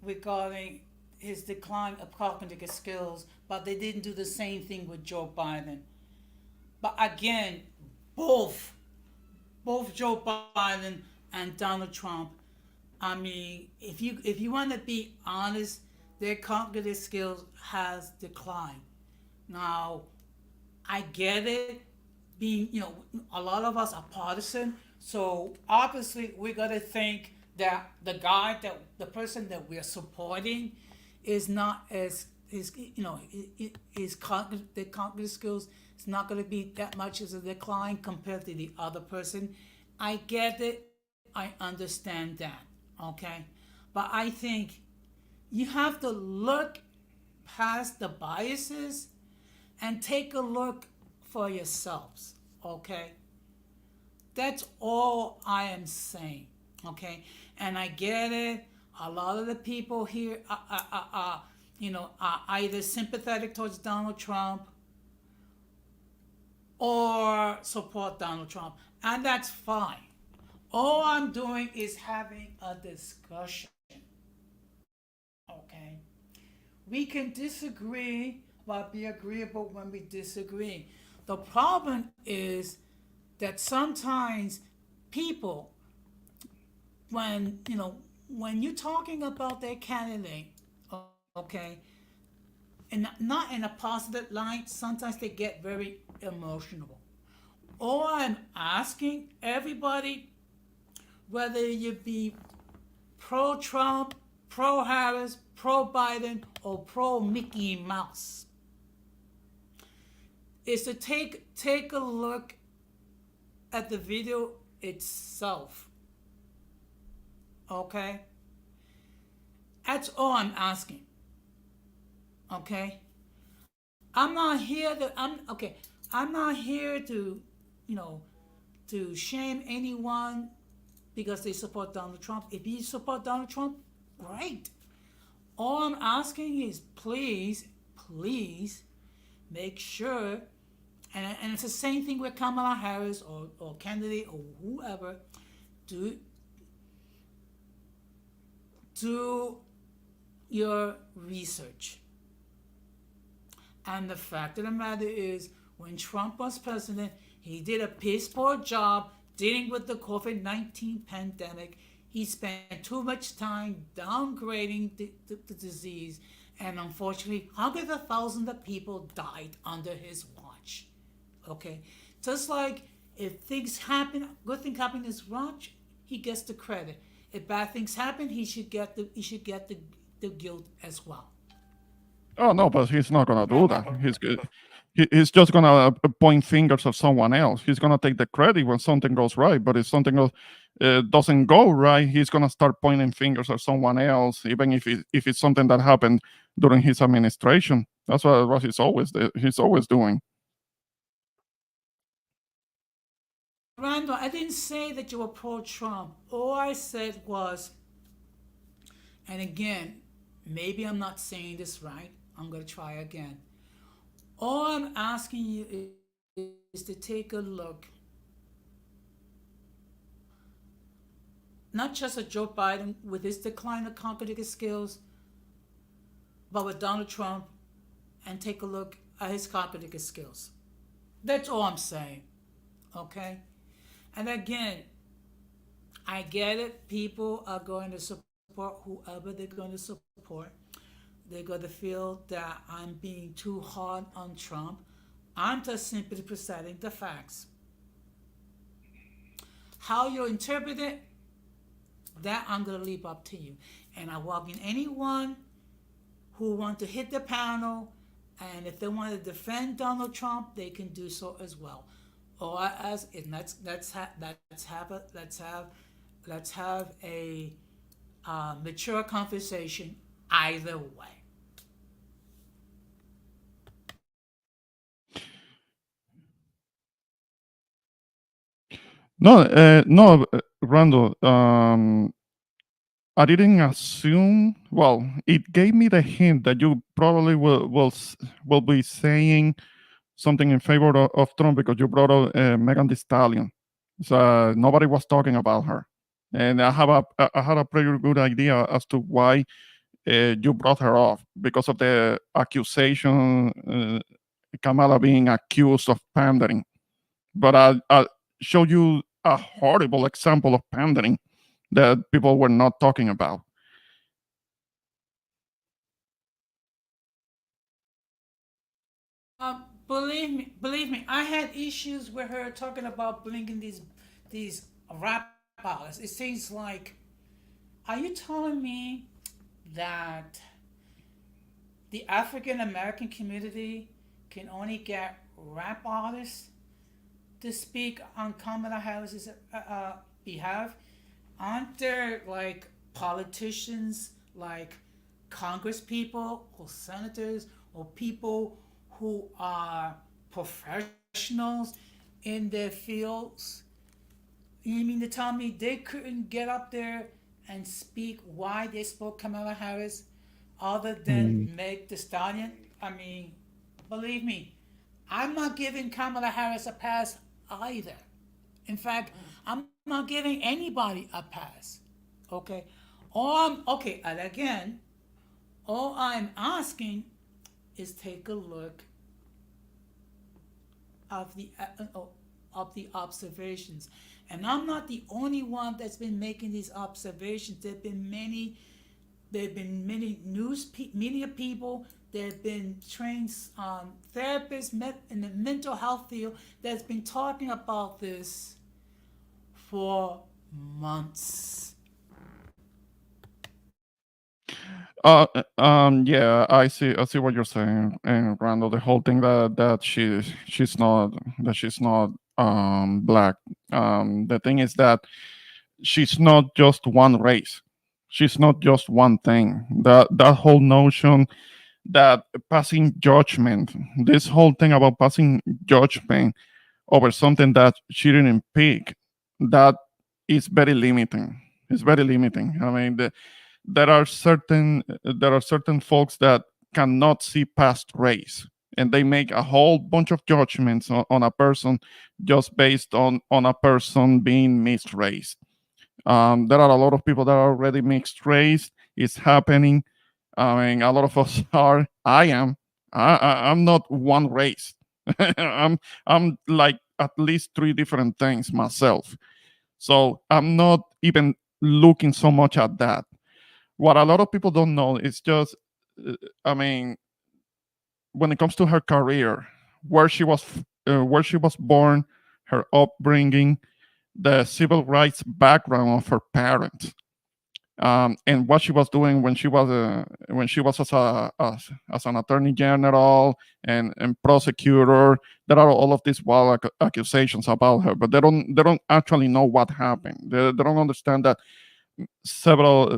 regarding his decline of cognitive skills, but they didn't do the same thing with Joe Biden. But again, both Joe Biden and Donald Trump, I mean, if you want to be honest, their cognitive skills has declined. Now, I get it. Being, a lot of us are partisan, so obviously we're gonna think that the person that we're supporting is not as his cognitive skills is not gonna be that much as a decline compared to the other person. I get it. I understand that. Okay, but I think you have to look past the biases and take a look for yourselves. Okay, that's all I am saying. Okay, and I get it. A lot of the people here are either sympathetic towards Donald Trump or support Donald Trump, and that's fine. All I'm doing is having a discussion. Okay, we can disagree, but be agreeable when we disagree. The problem is that sometimes people, when you're talking about their candidate, okay, and not in a positive light, sometimes they get very emotional. All I'm asking everybody, whether you be pro Trump, pro Harris, pro Biden, or pro Mickey Mouse, is to take a look at the video itself. Okay? That's all I'm asking. Okay? I'm not here to to shame anyone because they support Donald Trump. If you support Donald Trump, great. All I'm asking is please make sure, and it's the same thing with Kamala Harris or candidate or whoever, do your research. And the fact of the matter is, when Trump was president, he did a piss poor job dealing with the COVID-19 pandemic. He spent too much time downgrading the disease, and unfortunately, hundreds of thousands of people died under his watch. Okay, just like if things happen, good things happen in his watch, he gets the credit. If bad things happen, he should get the guilt as well. Oh no, but he's not gonna do that. He's just gonna point fingers at someone else. He's gonna take the credit when something goes right, but if something doesn't go right, he's gonna start pointing fingers at someone else, even if it's something that happened during his administration. That's what he's always doing. Randall, I didn't say that you were pro-Trump. All I said was, and again, maybe I'm not saying this right. I'm going to try again. All I'm asking you is to take a look, not just at Joe Biden with his decline of cognitive skills, but with Donald Trump, and take a look at his cognitive skills. That's all I'm saying. Okay? And again, I get it. People are going to support whoever they're going to support. They're going to feel that I'm being too hard on Trump. I'm just simply presenting the facts. How you interpret it, that I'm going to leave up to you. And I welcome anyone who want to hit the panel, and if they want to defend Donald Trump, they can do so as well. Or as and let's have a mature conversation either way. No, Randall. I didn't assume. Well, it gave me the hint that you probably will be saying something in favor of Trump because you brought up Megan Thee Stallion. So nobody was talking about her, and I had a pretty good idea as to why you brought her off because of the accusation, Kamala being accused of pandering. But I showed you a horrible example of pandering that people were not talking about. Believe me, I had issues with her talking about blinking these rap artists. It seems like, are you telling me that the African American community can only get rap artists to speak on Kamala Harris's behalf? Aren't there like politicians, like Congress people or senators or people who are professionals in their fields? You mean to tell me they couldn't get up there and speak why they spoke Kamala Harris other than Meg Thee Stallion? I mean, believe me, I'm not giving Kamala Harris a pass either. In fact, I'm not giving anybody a pass. Okay? And again, all I'm asking is take a look of the observations. And I'm not the only one that's been making these observations. There have been many media people. There have been trained therapists in the mental health field that's been talking about this for months. Yeah, I see what you're saying, and Randall, the whole thing that she's not black. The thing is that she's not just one race. She's not just one thing. That whole notion that passing judgment, this whole thing about passing judgment over something that she didn't pick, that is very limiting. It's very limiting. I mean, there are certain folks that cannot see past race, and they make a whole bunch of judgments on a person just based on a person being mixed race. There are a lot of people that are already mixed race. It's happening. I mean, a lot of us are. I am. I'm not one race. I'm like at least three different things myself. So I'm not even looking so much at that. What a lot of people don't know is just, I mean, when it comes to her career, where she was born, her upbringing, the civil rights background of her parents, and what she was doing when she was as an attorney general and prosecutor. There are all of these wild accusations about her, but they don't actually know what happened. They don't understand that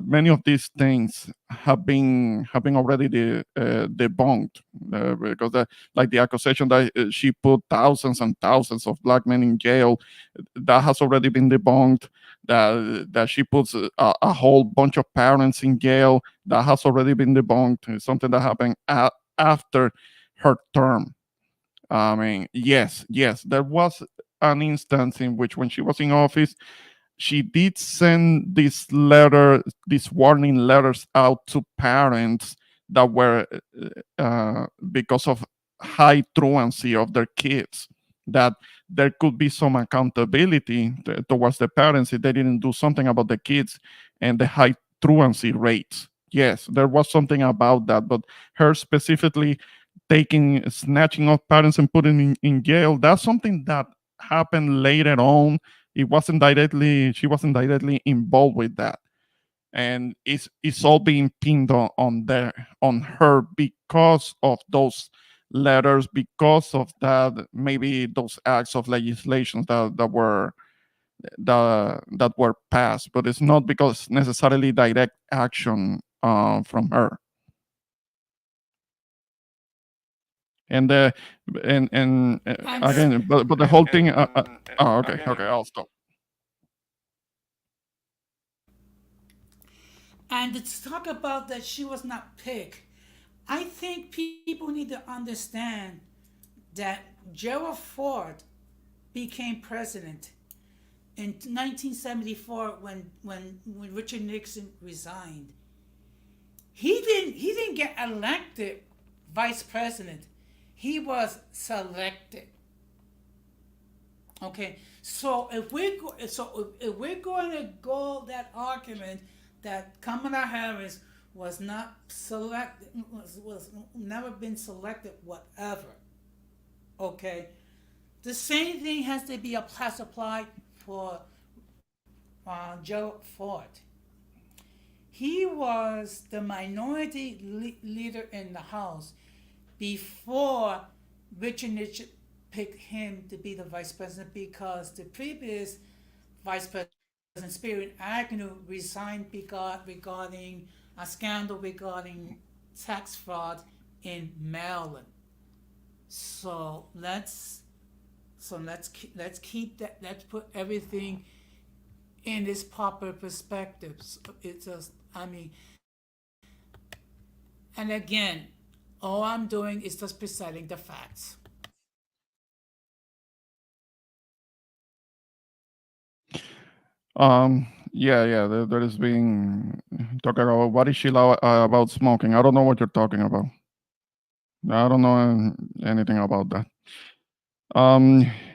many of these things have been already debunked, because like the accusation that she put thousands and thousands of black men in jail, that has already been debunked. That she puts a whole bunch of parents in jail, that has already been debunked. It's something that happened after her term. I mean, yes, there was an instance in which, when she was in office, she did send these warning letters out to parents that were, because of high truancy of their kids, that there could be some accountability towards the parents if they didn't do something about the kids and the high truancy rates. Yes, there was something about that, but her specifically snatching of parents and putting in jail, that's something that happened later on. She wasn't directly involved with that, and it's all being pinned on her because of those letters, because of that, maybe those acts of legislation that were passed, but it's not because necessarily direct action from her. And the and again, but the whole thing. Oh, okay, I'll stop. And to talk about that she was not picked, I think people need to understand that Gerald Ford became president in 1974 when Richard Nixon resigned. He didn't get elected vice president. He was selected. Okay, so if we're going to go that argument that Kamala Harris was not selected, was never been selected, whatever. Okay, the same thing has to be applied for Joe Ford. He was the minority leader in the House before Richard Nixon picked him to be the vice president, because the previous vice president, Spirit Agnew, resigned regarding a scandal regarding tax fraud in Maryland. So let's keep that. Let's put everything in its proper perspective. So it's just, and again, all I'm doing is just presenting the facts. Yeah, there is being talking about what is she about smoking. I don't know what you're talking about. I don't know anything about that.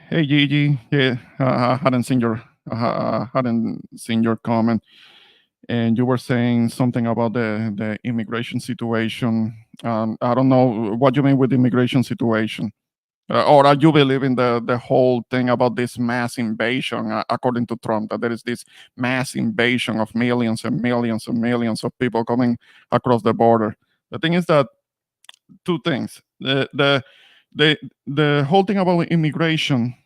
Hey Gigi, yeah, I hadn't seen your comment, and you were saying something about the immigration situation. I don't know what you mean with immigration situation. Or you believe in the whole thing about this mass invasion, according to Trump, that there is this mass invasion of millions and millions and millions of people coming across the border? The thing is that two things. The whole thing about immigration,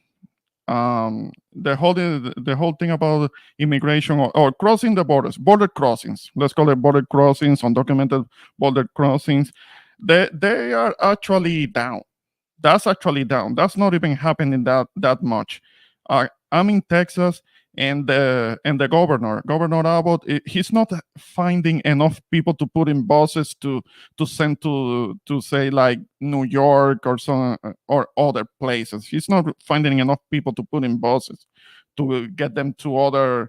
the whole thing about immigration, or crossing the border crossings, let's call it border crossings, undocumented border crossings, they are actually down. That's actually down. That's not even happening that much. I'm in Texas, and the Governor Abbott, he's not finding enough people to put in buses to send to say like New York or some or other places. He's not finding enough people to put in buses to get them to other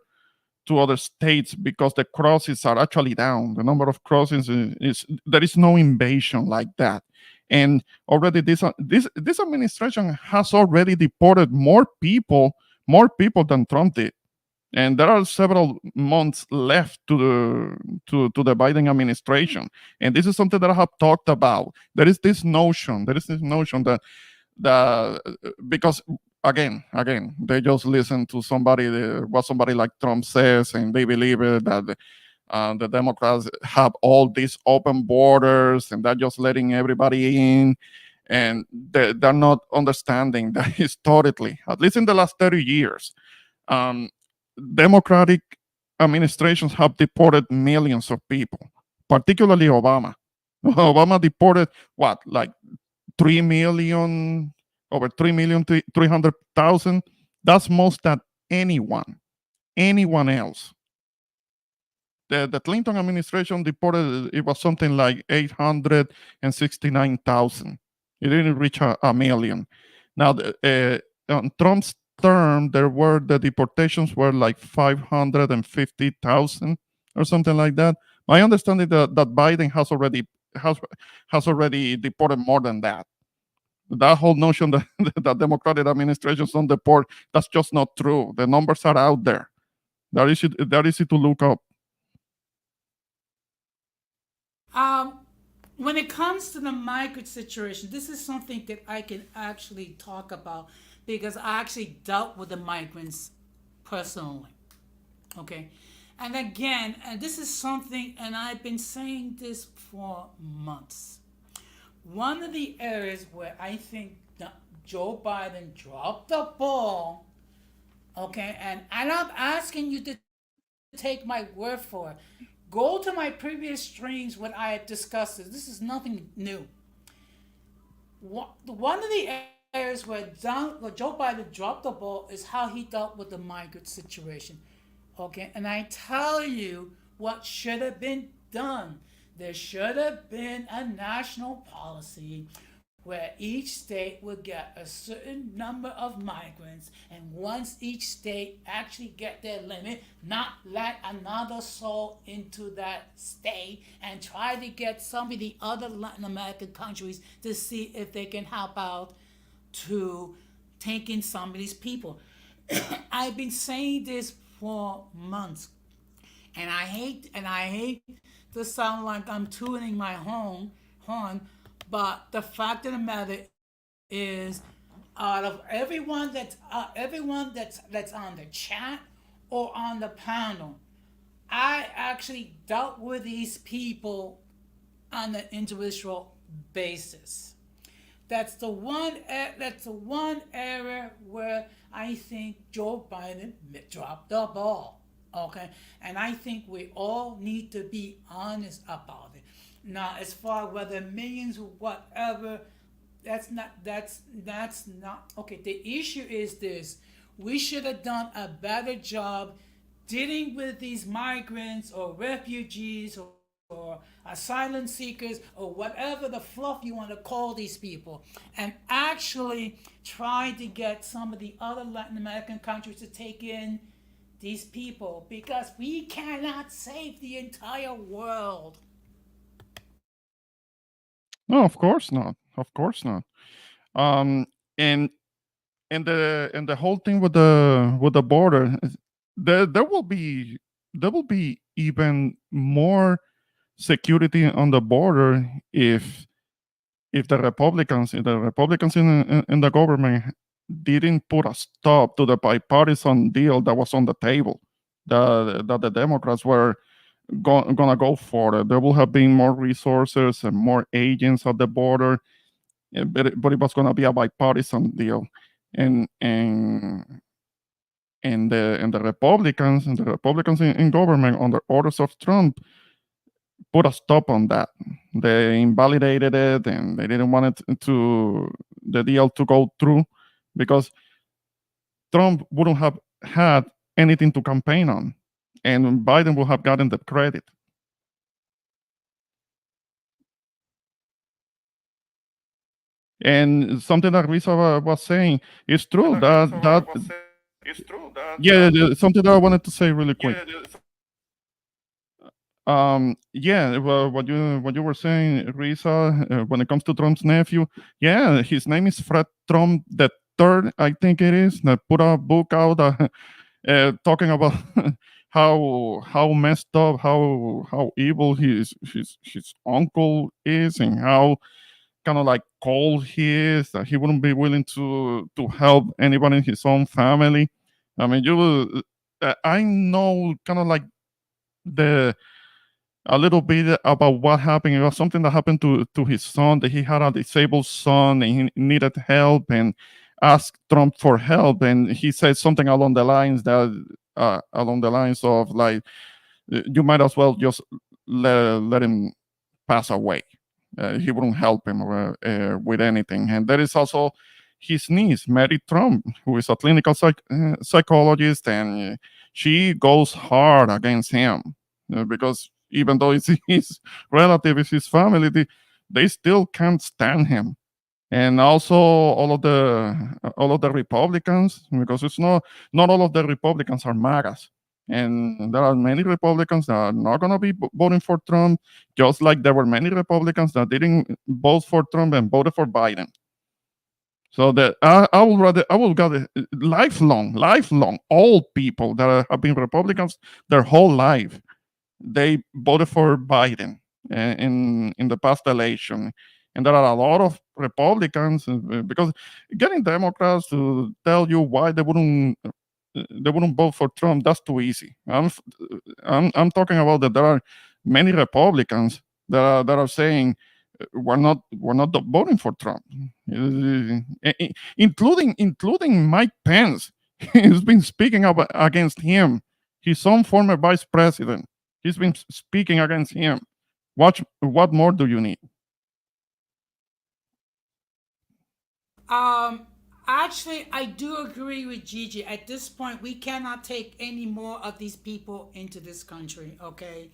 states, because the crossings are actually down. The number of crossings is there is no invasion like that. And already this administration has already deported more people than Trump did. And there are several months left to the Biden administration. And this is something that I have talked about. There is this notion that because again, they just listen to what somebody like Trump says, and they believe it, that the Democrats have all these open borders and they're just letting everybody in, and they're not understanding that historically, at least in the last 30 years, Democratic administrations have deported millions of people, particularly Obama. Obama deported what, like 3 million, over 3,300,000. That's most than anyone else. The Clinton administration deported, it was something like 869,000. It didn't reach a million. Now, on Trump's term, the deportations were like 550,000 or something like that. My understanding that Biden has already deported more than that. That whole notion that that Democratic administrations don't deport, that's just not true. The numbers are out there. They're easy to look up. When it comes to the migrant situation, this is something that I can actually talk about because I actually dealt with the migrants personally. Okay. And again, and this is something, and I've been saying this for months. One of the areas where I think Joe Biden dropped the ball, okay, and I'm not asking you to take my word for it. Go to my previous streams when I had discussed this. This is nothing new. One of the areas where Joe Biden dropped the ball is how he dealt with the migrant situation. Okay, and I tell you what should have been done. There should have been a national policy where each state would get a certain number of migrants, and once each state actually get their limit, not let another soul into that state and try to get some of the other Latin American countries to see if they can help out to take in some of these people. I've been saying this for months, and I hate to sound like I'm tuning my horn, but the fact of the matter is, out of everyone that's on the chat or on the panel, I actually dealt with these people on an individual basis. That's the one area where I think Joe Biden dropped the ball. Okay, and I think we all need to be honest about it. Now, as far as whether millions or whatever, that's not okay. The issue is this: we should have done a better job dealing with these migrants or refugees or asylum seekers or whatever the fluff you want to call these people, and actually try to get some of the other Latin American countries to take in these people, because we cannot save the entire world. No, of course not. Of course not. Um, and the whole thing with the border, there will be even more security on the border if the Republicans in the government didn't put a stop to the bipartisan deal that was on the table, that the Democrats were gonna go for it. There will have been more resources and more agents at the border, but it was gonna be a bipartisan deal, and the Republicans in government under orders of Trump put a stop on that. They invalidated it, and they didn't want the deal to go through because Trump wouldn't have had anything to campaign on, and Biden would have gotten the credit. And something that Risa was saying is true. Something that I wanted to say really quick. Well, what you were saying, Risa, when it comes to Trump's nephew, yeah, his name is Fred Trump the third, I think it is. That put a book out talking about how messed up, how evil his uncle is, and how kind of like cold he is. That he wouldn't be willing to help anybody in his own family. I mean, I know kind of like a little bit about what happened. It was something that happened to his son, that he had a disabled son and he needed help and asked Trump for help. And he said something along the lines that along the lines of like, you might as well just let him pass away. He wouldn't help him with anything. And there is also his niece, Mary Trump, who is a clinical psychologist, and she goes hard against him because even though it's his relative, it's his family, they still can't stand him. And also all of the Republicans, because it's not all of the Republicans are MAGAs. And there are many Republicans that are not going to be voting for Trump, just like there were many Republicans that didn't vote for Trump and voted for Biden. So that I will rather lifelong old people that have been Republicans their whole life. They voted for Biden in the past election, and there are a lot of Republicans because getting Democrats to tell you why they wouldn't vote for Trump, that's too easy. I'm talking about that there are many Republicans that are saying we're not voting for Trump, including Mike Pence. He's been speaking up against him. His own former vice president. He's been speaking against him. What more do you need? Actually, I do agree with Gigi. At this point, we cannot take any more of these people into this country, okay?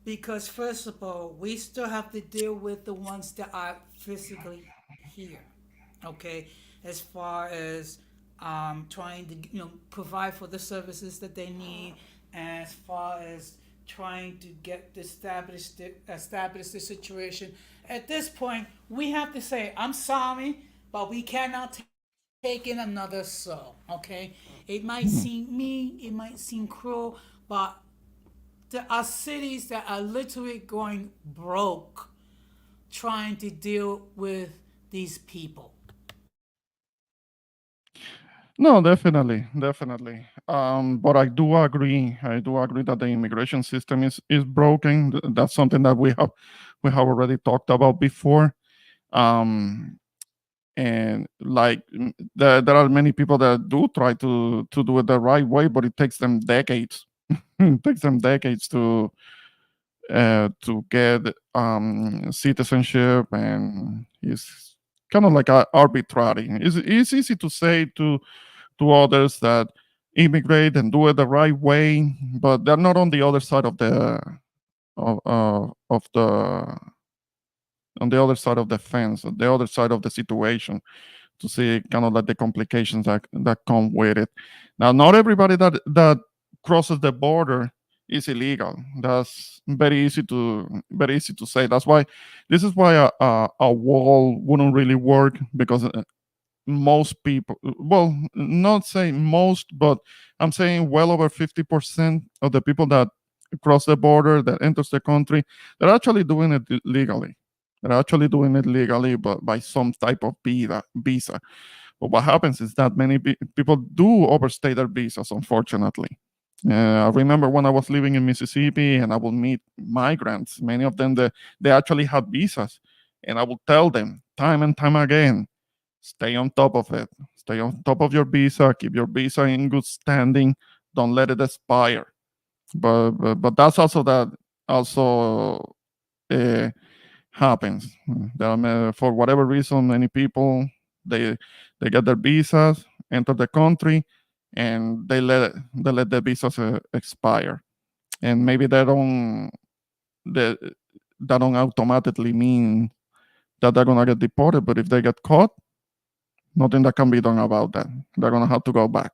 Because, first of all, we still have to deal with the ones that are physically here, okay? As far as trying to, provide for the services that they need, as far as trying to get establish the situation. At this point, we have to say, I'm sorry, but we cannot take in another soul, okay? It might seem mean, it might seem cruel, but there are cities that are literally going broke trying to deal with these people. No, definitely. But I do agree. I do agree that the immigration system is broken. That's something that we have already talked about before. Um, and like there are many people that do try to do it the right way, but it takes them decades. It takes them decades to get citizenship, and it's kind of like arbitrary. It's easy to say to others that immigrate and do it the right way, but they're not on the other side of the on the other side of the fence, on the other side of the situation, to see kind of like the complications that come with it. Now, not everybody that crosses the border is illegal. That's very easy to say. This is why a wall wouldn't really work, because most people, well, not saying most, but I'm saying well over 50% of the people that cross the border, that enters the country, they're actually doing it legally. They're actually doing it legally, but by some type of visa. But what happens is that many people do overstay their visas, unfortunately. I remember when I was living in Mississippi and I would meet migrants. Many of them, they actually had visas. And I would tell them time and time again, stay on top of it. Stay on top of your visa. Keep your visa in good standing. Don't let it expire. But that's also uh, happens. For whatever reason, many people they they get their visas, enter the country, and they let the visas expire. And maybe they, that don't automatically mean that they're gonna get deported. But if they get caught, nothing that can be done about that. They're gonna have to go back.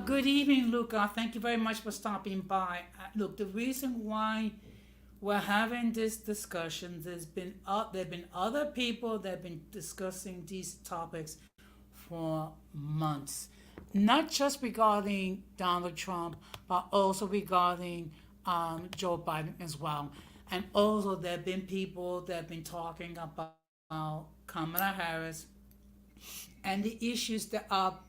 Good evening, Luca. Thank you very much for stopping by. Look, the reason why we're having this discussion, there've been other people that have been discussing these topics for months, not just regarding Donald Trump, but also regarding Joe Biden as well. And also, there have been people that have been talking about Kamala Harris and the issues that are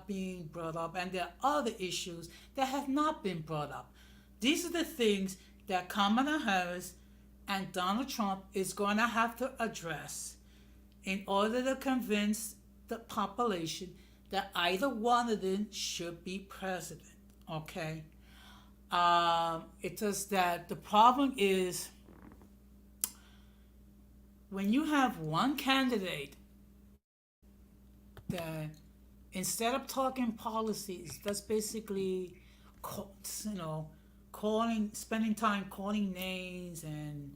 being brought up, and there are other issues that have not been brought up. These are the things that Kamala Harris and Donald Trump is going to have to address in order to convince the population that either one of them should be president. Okay. It's just that the problem is when you have one candidate that instead of talking policies, that's basically, you know, spending time calling names and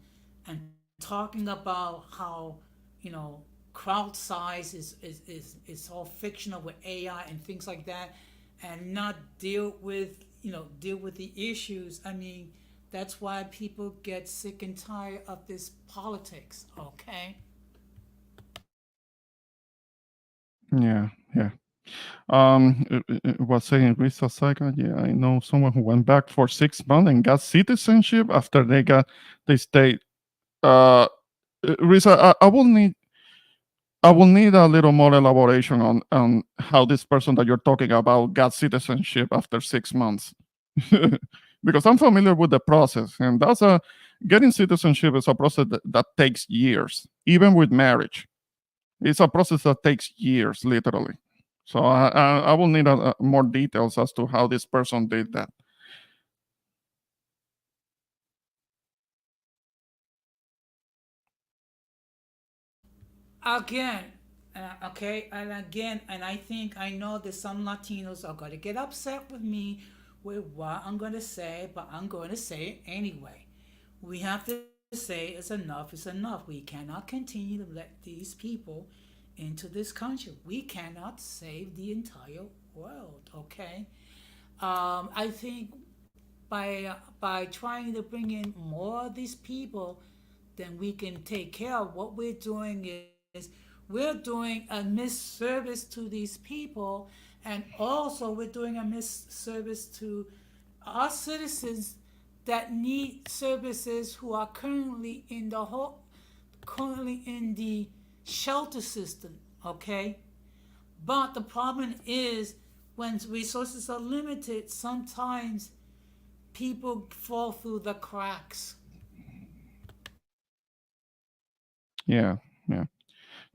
talking about how, you know, crowd size is all fictional with AI and things like that, and not deal with the issues. I mean, that's why people get sick and tired of this politics. Okay. Yeah, yeah. Was saying Risa Saga. Yeah, I know someone who went back for 6 months and got citizenship after they stayed. Uh, Risa, I will need a little more elaboration on how this person that you're talking about got citizenship after 6 months. Because I'm familiar with the process, and getting citizenship is a process that takes years, even with marriage. It's a process that takes years, literally. So I will need more details as to how this person did that. Again, okay, and again, and I think I know that some Latinos are going to get upset with me with what I'm going to say, but I'm going to say it anyway. We have to say is enough. We cannot continue to let these people into this country. We cannot save the entire world, okay? I think by trying to bring in more of these people, then we can take care of what we're doing is we're doing a misservice to these people, and also we're doing a misservice to our citizens that need services who are currently in the shelter system, okay? But the problem is when resources are limited, sometimes people fall through the cracks. Yeah, yeah.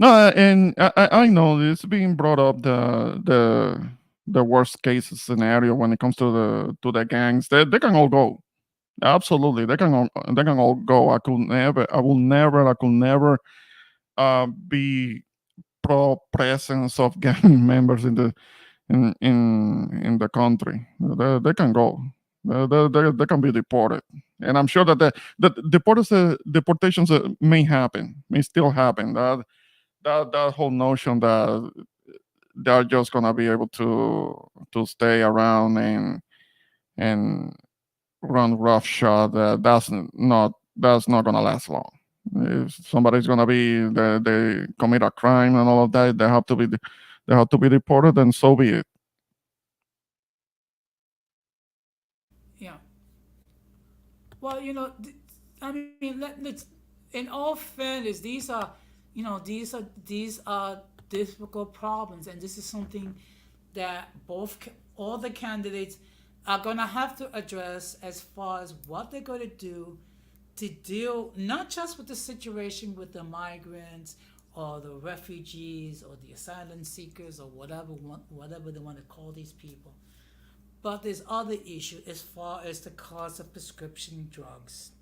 No, and I know it's being brought up the worst case scenario when it comes to the gangs. They can all go. Absolutely, they can all go. I could never be pro presence of gang members in the country. They can go. They can be deported, and I'm sure that the deportations may happen, may still happen. That whole notion that they're just gonna be able to stay around and run roughshod, that's not gonna last long. If somebody's gonna they commit a crime and all of that, they have to be deported, and so be it. Yeah. Well, I mean, let's. In all fairness, these are difficult problems, and this is something that all the candidates are going to have to address as far as what they're going to do to deal not just with the situation with the migrants or the refugees or the asylum seekers or whatever they want to call these people, but there's other issues as far as the cost of prescription drugs.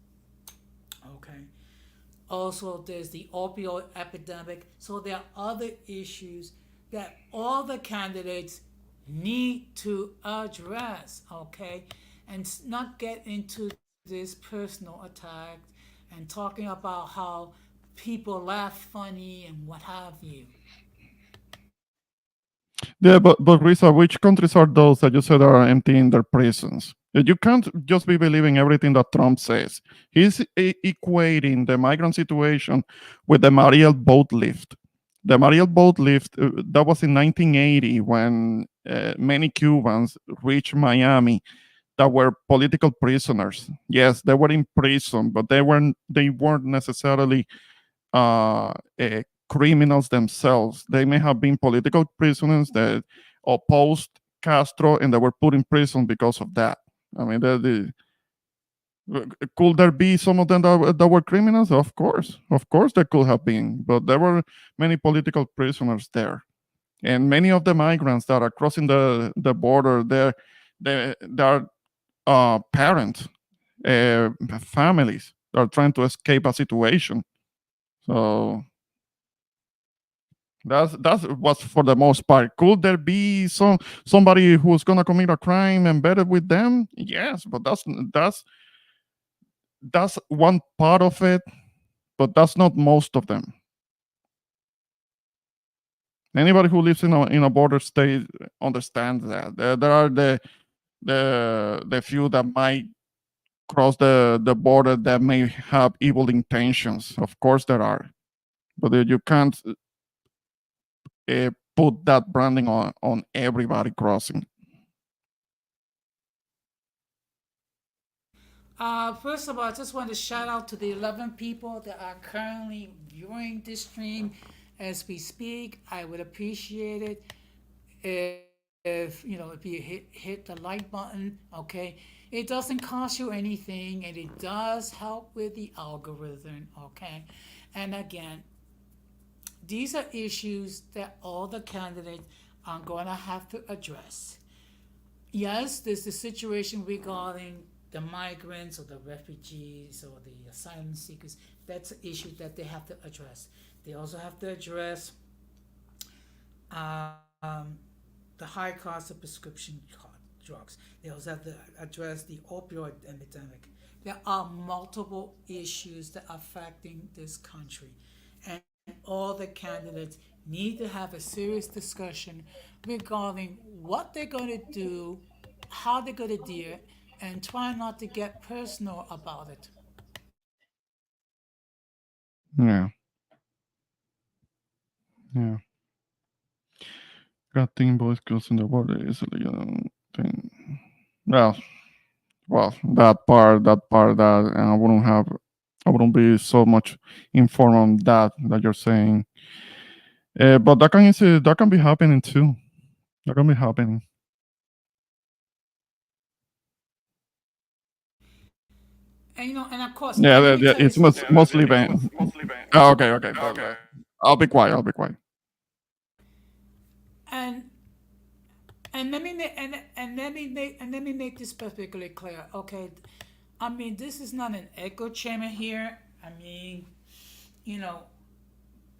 Okay. Also, there's the opioid epidemic. So there are other issues that all the candidates need to address. Okay, and not get into this personal attack and talking about how people laugh funny and what have you. Yeah, but Risa, which countries are those that you said are emptying their prisons? You can't just be believing everything that Trump says. He's equating the migrant situation with the Mariel boat lift. The Mariel boat lift, that was in 1980 when many Cubans reached Miami that were political prisoners. Yes, they were in prison, but they weren't necessarily criminals themselves. They may have been political prisoners that opposed Castro and they were put in prison because of that. I mean, could there be some of them that were criminals? Of course there could have been, but there were many political prisoners there. And many of the migrants that are crossing the border, they are parents, families that are trying to escape a situation. So that's what's for the most part. Could there be somebody who's gonna commit a crime embedded with them? Yes, but that's one part of it, but that's not most of them. Anybody who lives in a border state understands that. There are the few that might cross the border that may have evil intentions. Of course there are, but you can't put that branding on everybody crossing. First of all, I just want to shout out to the 11 people that are currently viewing this stream as we speak. I would appreciate it if if you hit the like button. Okay, it doesn't cost you anything, and it does help with the algorithm. Okay, and again, these are issues that all the candidates are going to have to address. Yes, there's the situation regarding the migrants or the refugees or the asylum seekers. That's an issue that they have to address. They also have to address um, the high cost of prescription drugs. They also have to address the opioid epidemic. There are multiple issues that are affecting this country. And all the candidates need to have a serious discussion regarding what they're going to do, how they're going to do it, and try not to get personal about it. Yeah, yeah. Got teen boys crossing the border easily. Thing. Well, that I wouldn't be so much informed on that you're saying. But that can be happening too. That can be happening. And of course, Yeah, let me tell you it's something. mostly been. Oh, okay, okay. I'll be quiet. I'll be quiet. And let me make this perfectly clear. Okay, I mean this is not an echo chamber here. I mean, you know,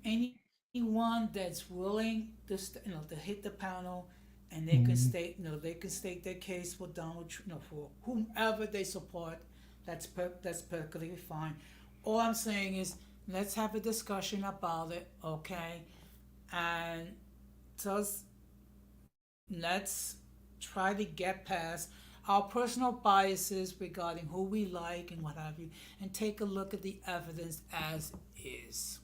anyone that's willing to hit the panel and they can Mhm. state their case for for whomever they support. That's perfectly fine. All I'm saying is let's have a discussion about it, okay? And just let's try to get past our personal biases regarding who we like and what have you, and take a look at the evidence as is.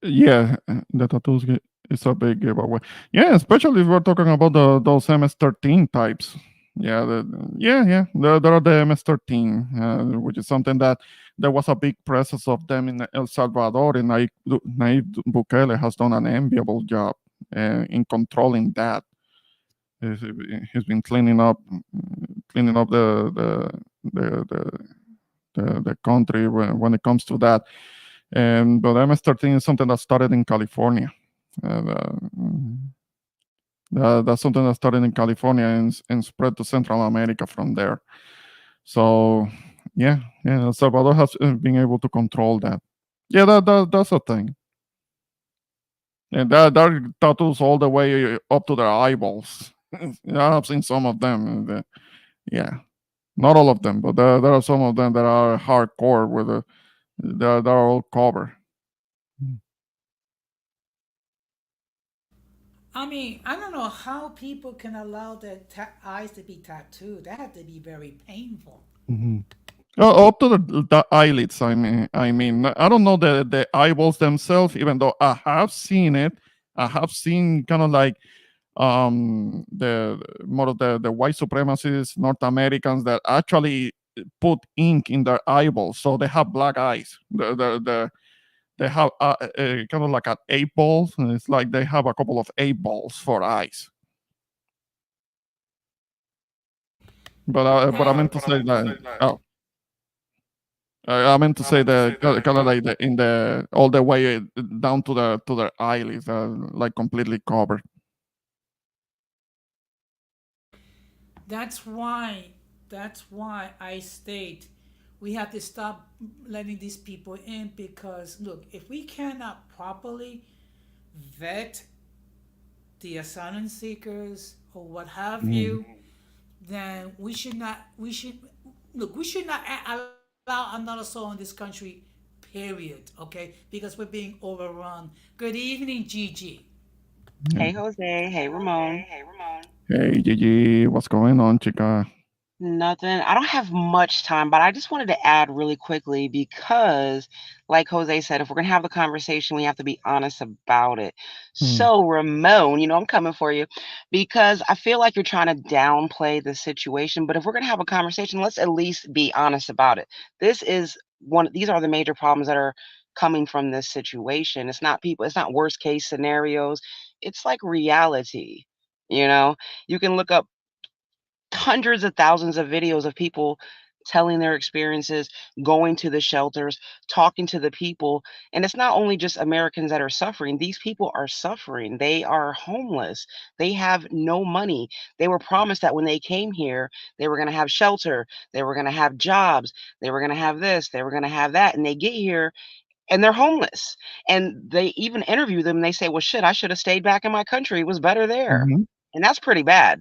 Yeah, the tattoos is a big giveaway. Yeah, especially if we're talking about those MS-13 types. Yeah, yeah. There are the MS-13, which is something that there was a big presence of them in El Salvador, and Nayib Bukele has done an enviable job in controlling that. He's, he's been cleaning up the, the, the country when it comes to that. And but MS-13 is something that started in California. And, that's something that started in California and spread to Central America from there. So, yeah, El Salvador has been able to control that. Yeah, that's a thing. And that are tattoos all the way up to their eyeballs. Yeah, I've seen some of them. And, yeah, not all of them, but there are some of them that are hardcore with they're all cover. I mean, I don't know how people can allow their eyes to be tattooed. That had to be very painful. Mhm. Oh, up to the eyelids. I don't know the eyeballs themselves. Even though I have seen it, I have seen kind of like the more of the white supremacists, North Americans that actually put ink in their eyeballs, so they have black eyes. They have kind of like an eight balls, and it's like they have a couple of eight balls for eyes. But I meant to say that. Oh, I meant to say the kind of like in the all the way down to the eyelids, like completely covered. That's why, that's why I state we have to stop letting these people in because look, if we cannot properly vet the asylum seekers or what have Mm. you, then we should not allow another soul in this country, period. Okay, because we're being overrun. Good evening, Gigi. Hey Jose, hey Ramon. Hey, Gigi, what's going on, chica? Nothing. I don't have much time, but I just wanted to add really quickly because, like Jose said, if we're gonna have the conversation, we have to be honest about it. Mm. So, Ramon, I'm coming for you because I feel like you're trying to downplay the situation. But if we're gonna have a conversation, let's at least be honest about it. These are the major problems that are coming from this situation. It's not people, it's not worst case scenarios. It's like reality. You know, you can look up hundreds of thousands of videos of people telling their experiences, going to the shelters, talking to the people. And it's not only just Americans that are suffering, these people are suffering. They are homeless. They have no money. They were promised that when they came here, they were going to have shelter, they were going to have jobs, they were going to have this, they were going to have that. And they get here and they're homeless. And they even interview them and they say, well, shit, I should have stayed back in my country. It was better there. Mhm. And that's pretty bad.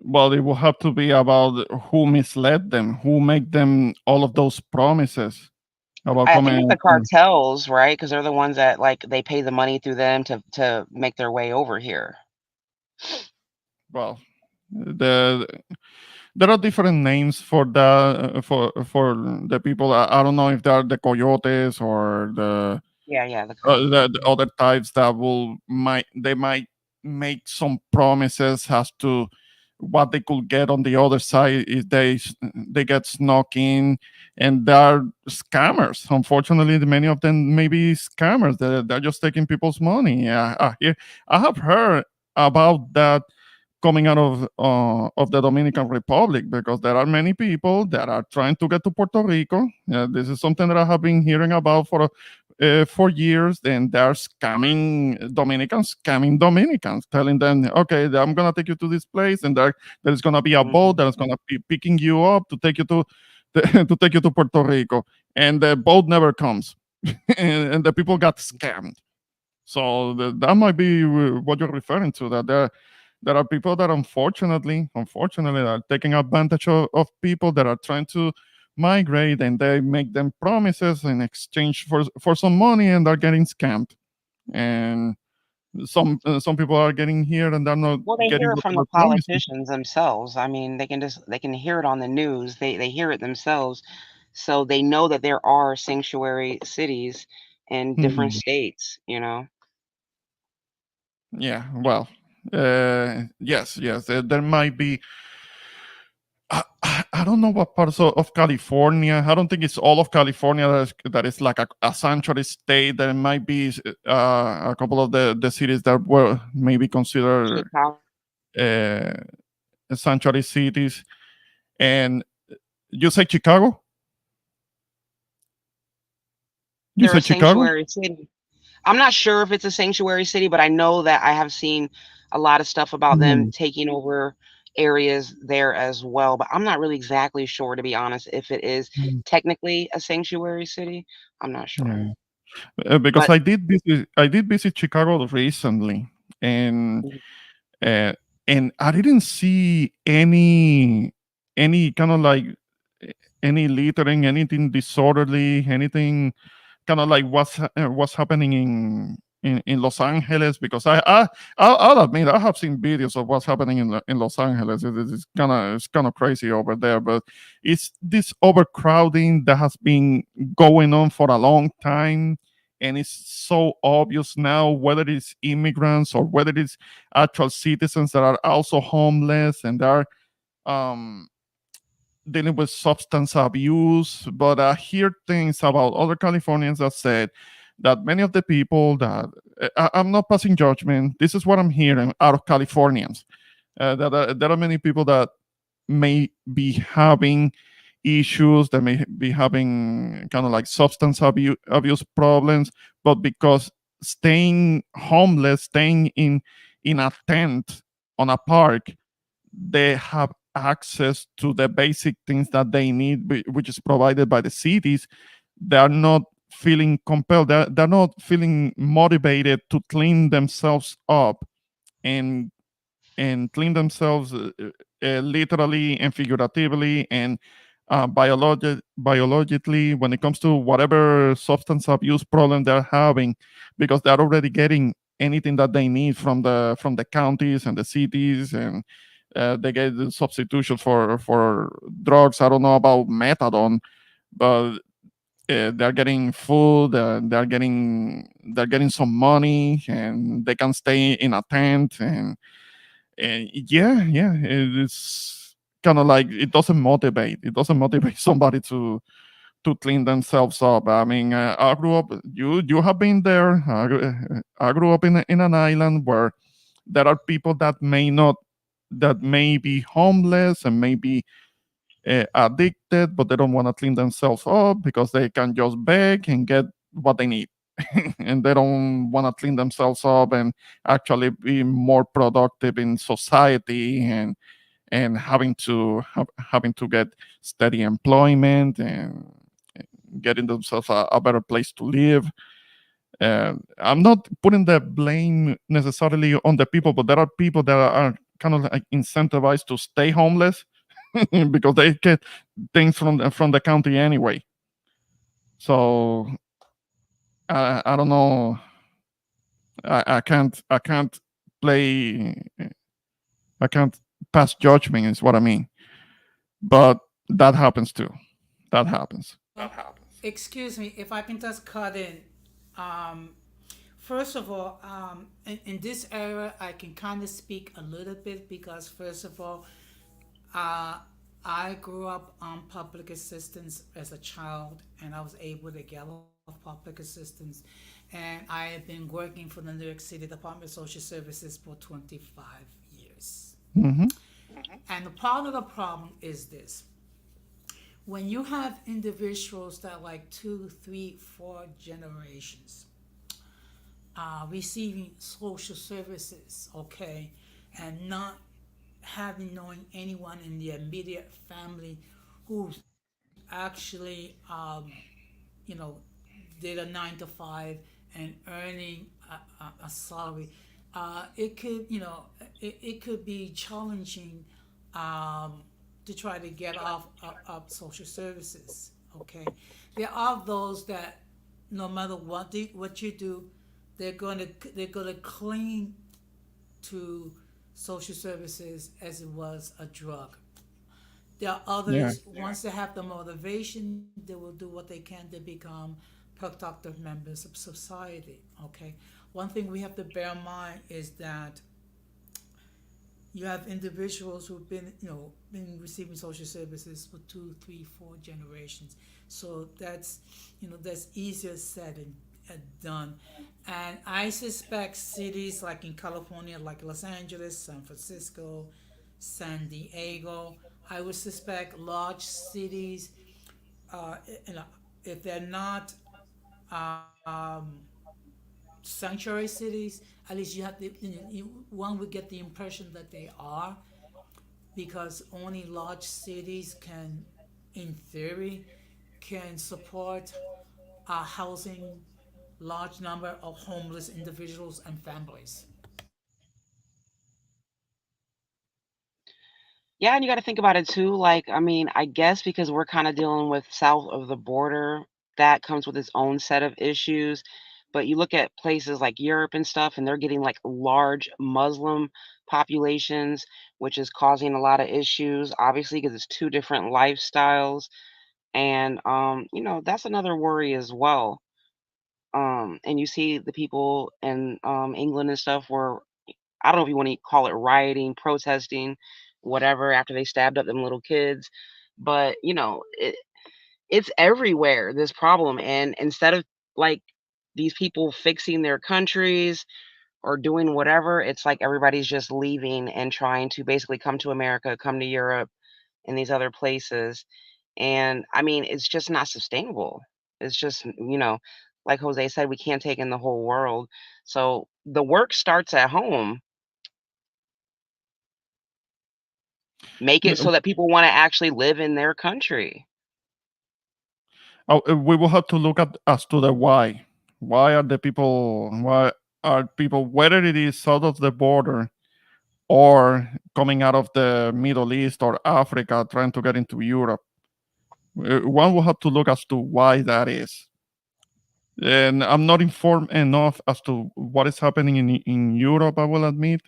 Well, it will have to be about who misled them, who made them all of those promises about I think it's coming. the cartels, right? Because 'Cause they're the ones that, like, they pay the money through them to make their way over here. Well, the there are different names for the for the people. I don't know if they are the coyotes or Yeah, yeah, the the other types that might make some promises as to what they could get on the other side if they get snuck in, and they are scammers. Unfortunately, many of them may be scammers. They're just taking people's money. I have heard about that coming out of the Dominican Republic, because there are many people that are trying to get to Puerto Rico. This is something that I have been hearing about for years, and they're scamming Dominicans, telling them, okay, I'm gonna take you to this place, and there's gonna be a boat Mhm. that's gonna be picking you up to take you to to take you to Puerto Rico, and the boat never comes, and the people got scammed. So that might be what you're referring to. That there are people that unfortunately are taking advantage of people that are trying to migrate, and they make them promises in exchange for some money, and they're getting scammed. And some people are getting here and they're not Well, they getting hear it what they from the were promised. politicians themselves. I mean, they can hear it on the news. They hear it themselves. So they know that there are sanctuary cities in different Hmm. states. Yeah, well, yes, there might be. I don't know what parts of California. I don't think it's all of California that is like a sanctuary state. There might be a couple of the cities that were maybe considered Chicago, uh, sanctuary cities. And you say Chicago? You they're a say Chicago? sanctuary city. I'm not sure if it's a sanctuary city, but I know that I have seen a lot of stuff about them Mm, taking over areas there as well. But I'm not really exactly sure, to be honest, if it is mm, technically a sanctuary city. I'm not sure. yeah. Because But I did visit Chicago recently, and mhm, uh, I didn't see any kind of like any littering, anything disorderly, anything kind of like what's happening in Los Angeles. Because I'll admit I have seen videos of what's happening in Los Angeles. It's kind of crazy over there, but it's this overcrowding that has been going on for a long time. And it's so obvious now, whether it's immigrants or whether it's actual citizens that are also homeless, and they're um, dealing with substance abuse. But I hear things about other Californians that said that many of the people that I'm not passing judgment. This is what I'm hearing out of Californians. That there are many people that may be having issues, they may be having kind of like substance abuse problems, but because staying homeless, staying in a tent on a park, they have access to the basic things that they need, which is provided by the cities. They are not feeling compelled, they're not feeling motivated to clean themselves up and clean themselves literally and figuratively and biologically when it comes to whatever substance abuse problem they're having, because they're already getting anything that they need from the counties and the cities, and they get the substitution for drugs. I don't know about methadone, but they're getting food, they're getting some money, and they can stay in a tent, and yeah, it's kind of like it doesn't motivate somebody to clean themselves up. I mean, I grew up, you have been there. I grew up in an island where there are people that may be homeless and may be addicted, but they don't want to clean themselves up because they can just beg and get what they need. And they don't want to clean themselves up and actually be more productive in society, and having to get steady employment and getting themselves a better place to live. I'm not putting the blame necessarily on the people, but there are people that are kind of like incentivized to stay homeless because they get things from the county anyway. So I don't know. I can't play. I can't pass judgment. Is what I mean. But that happens too. That happens. Excuse me, if I can just cut in. Um, First of all, in this era, I can kind of speak a little bit because, first of all, uh, I grew up on public assistance as a child, and I was able to get off public assistance. And I have been working for the New York City Department of Social Services for 25 years. Hmm. And the part of the problem is this: when you have individuals that like two, three, four generations receiving social services, okay, and not having knowing anyone in the immediate family who's actually, you know, did a 9 to 5 and earning a salary, it could, it could be challenging um, to try to get off social services. Okay, there are those that no matter what you do, they're gonna they're gonna cling to social services as it was a drug. There are Yeah. others, once they have the motivation, they will do what they can to become productive members of society. Okay. One thing we have to bear in mind is that you have individuals who've been, been receiving social services for 2, 3, 4 generations. So that's easier said and done. And I suspect cities like in California, like Los Angeles, San Francisco, San Diego, I would suspect large cities, you know, if they're not um, sanctuary cities, at least you have the, one would get the impression that they are, because only large cities can, in theory, can support housing large number of homeless individuals and families. Yeah, and you got to think about it too. Like, I mean, I guess because we're kind of dealing with south of the border, that comes with its own set of issues. But you look at places like Europe and stuff, and they're getting like large Muslim populations, which is causing a lot of issues, obviously, because it's two different lifestyles. And, that's another worry as well. And you see the people in England and stuff where I don't know if you want to call it rioting, protesting, whatever, after they stabbed up them little kids. But, it's everywhere, this problem. And instead of like these people fixing their countries or doing whatever, it's like everybody's just leaving and trying to basically come to America, come to Europe and these other places. And I mean, it's just not sustainable. It's just, like Jose said, we can't take in the whole world. So the work starts at home. Make it so that people want to actually live in their country. We will have to look at as to the why. Why are people, whether it is south of the border or coming out of the Middle East or Africa, trying to get into Europe? One will have to look as to why that is. And I'm not informed enough as to what is happening in Europe, I will admit.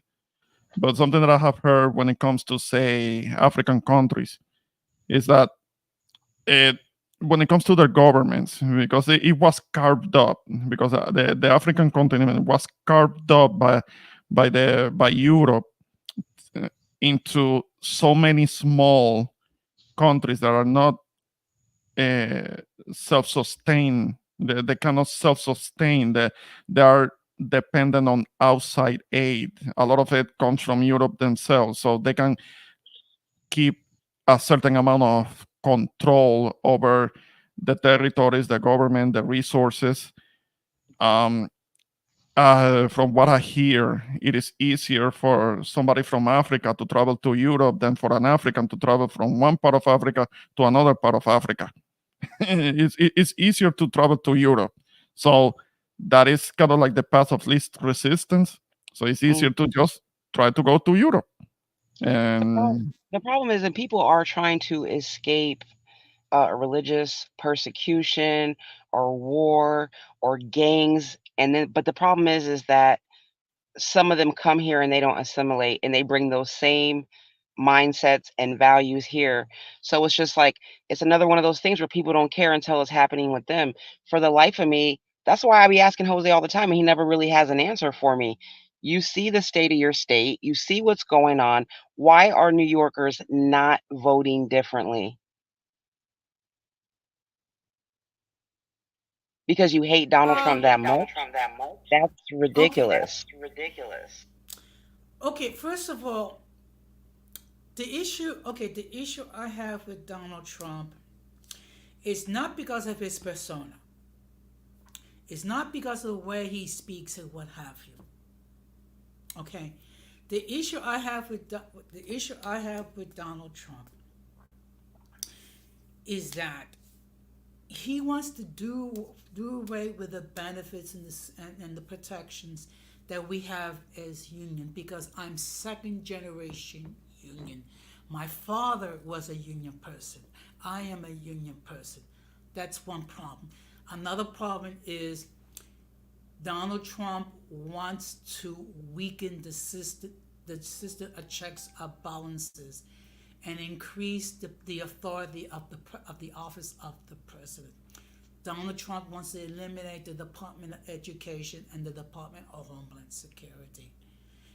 But something that I have heard when it comes to, say, African countries is that it, when it comes to their governments, because it was carved up, because the African continent was carved up by Europe uh, into so many small countries that are not uh, self-sustained. They cannot self-sustain. They are dependent on outside aid. A lot of it comes from Europe themselves, so they can keep a certain amount of control over the territories, the government, the resources. Um, from what I hear, it is easier for somebody from Africa to travel to Europe than for an African to travel from one part of Africa to another part of Africa. It's easier to travel to Europe. So that is kind of like the path of least resistance. So it's easier Mm. to just try to go to Europe. The, pro- And the problem is that people are trying to escape religious persecution or war or gangs, and then but the problem is that some of them come here and they don't assimilate and they bring those same mindsets and values here. So it's just like it's another one of those things where people don't care until it's happening with them. For the life of me, that's why I be asking Jose all the time and he never really has an answer for me. You see the state of your state, you see what's going on. Why are New Yorkers not voting differently? Because you hate Donald Trump that much? That's Okay. ridiculous. Okay, first of all, the issue I have with Donald Trump is not because of his persona. It's not because of the way he speaks and what have you. Okay, the issue I have with Donald Trump is that he wants to do away with the benefits and the protections that we have as union, because I'm second generation union. My father was a union person. I am a union person. That's one problem. Another problem is Donald Trump wants to weaken the system of checks and balances, and increase the authority of the office of the president. Donald Trump wants to eliminate the Department of Education and the Department of Homeland Security.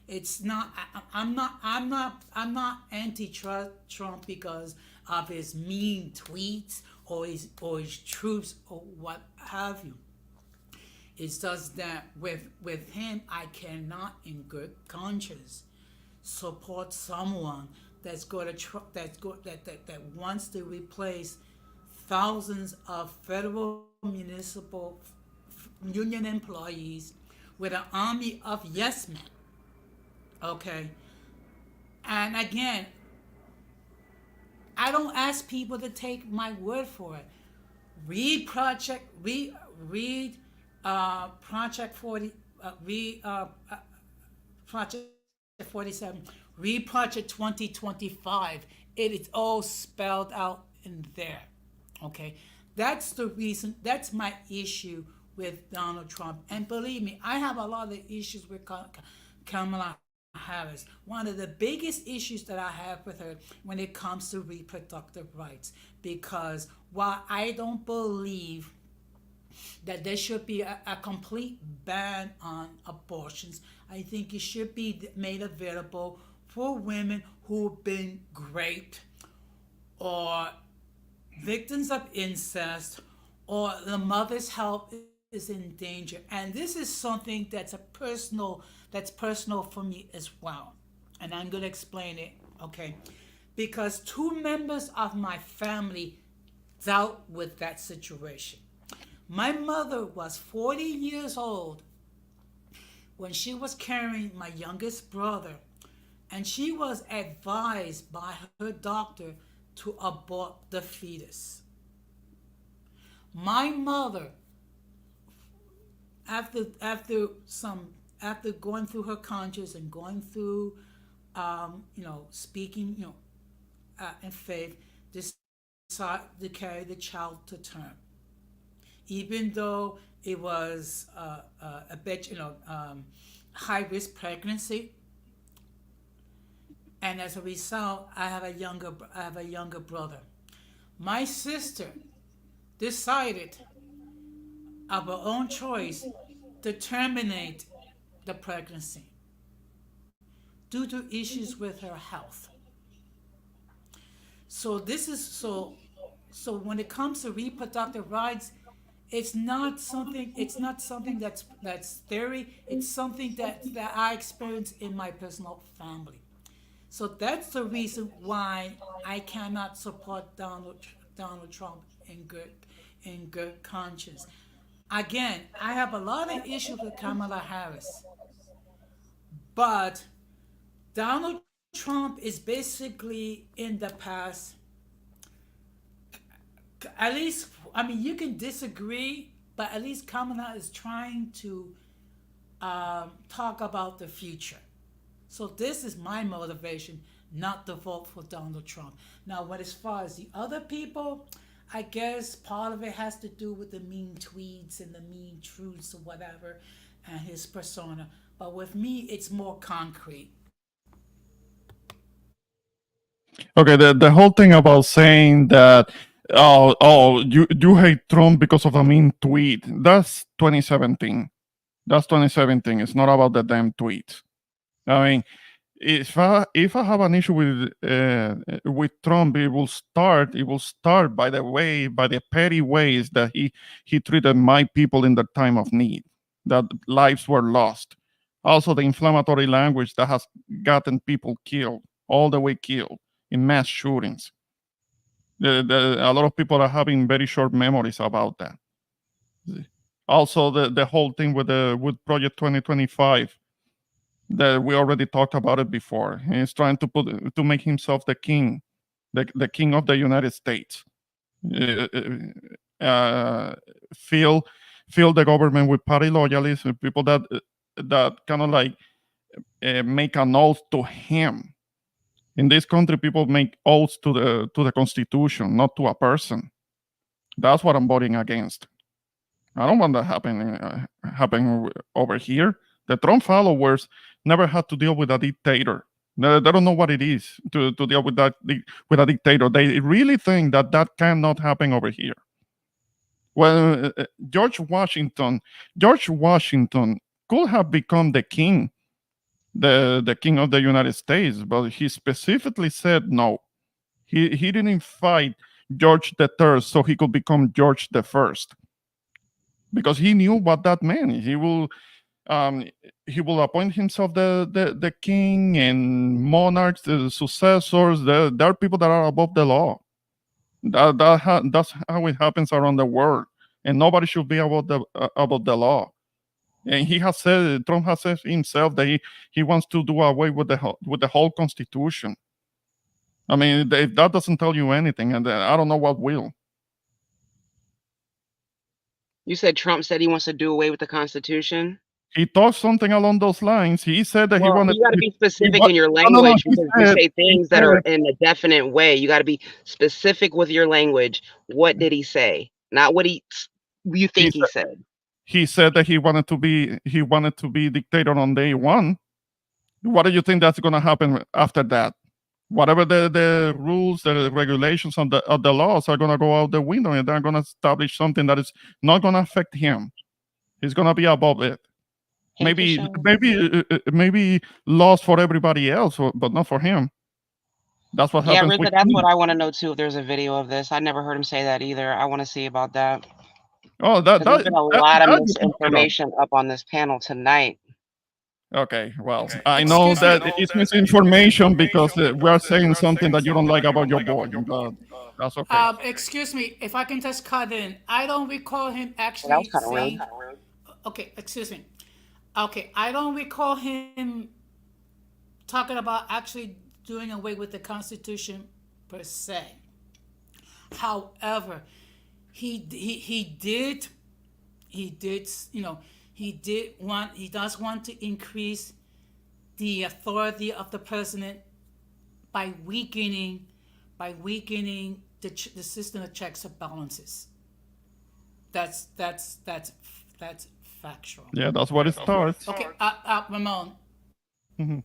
It's not. I'm not anti-Trump because of his mean tweets or his troops or what have you. It's just that with him, I cannot, in good conscience, support someone that's going to that wants to replace thousands of federal municipal union employees with an army of yes men. Okay, and again, I don't ask people to take my word for it. Read Project 40, read Project 47, read Project 2025. It is all spelled out in there. Okay, that's the reason. That's my issue with Donald Trump. And believe me, I have a lot of issues with Kamala Harris. One of the biggest issues that I have with her when it comes to reproductive rights, because while I don't believe that there should be a complete ban on abortions, I think it should be made available for women who've been raped or victims of incest, or the mother's health is in danger. And this is something that's personal for me as well. And I'm going to explain it, okay? Because two members of my family dealt with that situation. My mother was 40 years old when she was carrying my youngest brother, and she was advised by her doctor to abort the fetus. My mother, after going through her conscience and going through, speaking, in faith, decided to carry the child to term, even though it was a bit, high risk pregnancy. And as a result, I have a younger brother. My sister decided of her own choice to terminate the pregnancy due to issues with her health. So this is so when it comes to reproductive rights, it's not something that's theory. It's something that I experienced in my personal family. So that's the reason why I cannot support Donald Trump in good conscience. Again, I have a lot of issues with Kamala Harris, but Donald Trump is basically in the past. At least, I mean, you can disagree, but at least Kamala is trying to talk about the future. So this is my motivation, not to vote for Donald Trump. Now, what as far as the other people, I guess part of it has to do with the mean tweets and the mean truths or whatever, and his persona. But with me, it's more concrete. Okay, the whole thing about saying that you hate Trump because of a mean tweet, that's 2017. That's 2017. It's not about the damn tweets. I mean, if I have an issue with Trump, it will start by the petty ways that he treated my people in the time of need, that lives were lost. Also, the inflammatory language that has gotten people killed, all the way killed in mass shootings. A lot of people are having very short memories about that. Also, the whole thing with Project 2025, that we already talked about it before. He's trying to make himself the king, the king of the United States. Uh, uh, fill fill the government with party loyalists, people that kind of like make an oath to him. In this country, people make oaths to the Constitution, not to a person. That's what I'm voting against. I don't want that happening over here. The Trump followers never had to deal with a dictator. They don't know what it is to deal with with a dictator. They really think that cannot happen over here. Well, George Washington could have become the king, the king of the United States, but he specifically said no. He didn't fight George the Third so he could become George the First, because he knew what that meant. Um, he will appoint himself the king and monarchs, the successors. There are people that are above the law. That's how it happens around the world, and nobody should be above the law. And Trump has said himself that he wants to do away with the whole Constitution. I mean, if that doesn't tell you anything, and I don't know what will. You said Trump said he wants to do away with the Constitution. He talked something along those lines. He said that he Well, wanted. you got to be He specific wa- in your no, no, no. language because you say things that are in a definite way. You got to be specific with your language. What did he say? Not what you think he said. He said that he wanted to be dictator on day one. What do you think that's going to happen after that? Whatever the rules, the regulations of the laws are going to go out the window, and they're going to establish something that is not going to affect him. He's going to be above it. Maybe laws for everybody else, but not for him. That's what Yeah, happens Riza, with that's me. what I want to know too. If there's a video of this, I never heard him say that either. I want to see about that. Oh, There's been a lot of you can look it up. misinformation up on this panel tonight. Okay, well, I know that it's misinformation because we are saying something that you don't like about your boy, but that's okay. Excuse me, if I can just cut in. I don't recall him That was actually kind of rude. saying. Okay, excuse me. Okay, I don't recall him talking about actually doing away with the Constitution per se. However, he did he does want to increase the authority of the president by weakening the system of checks and balances. That's factual. Yeah, that's what it starts. Okay, Ramon, Mhm.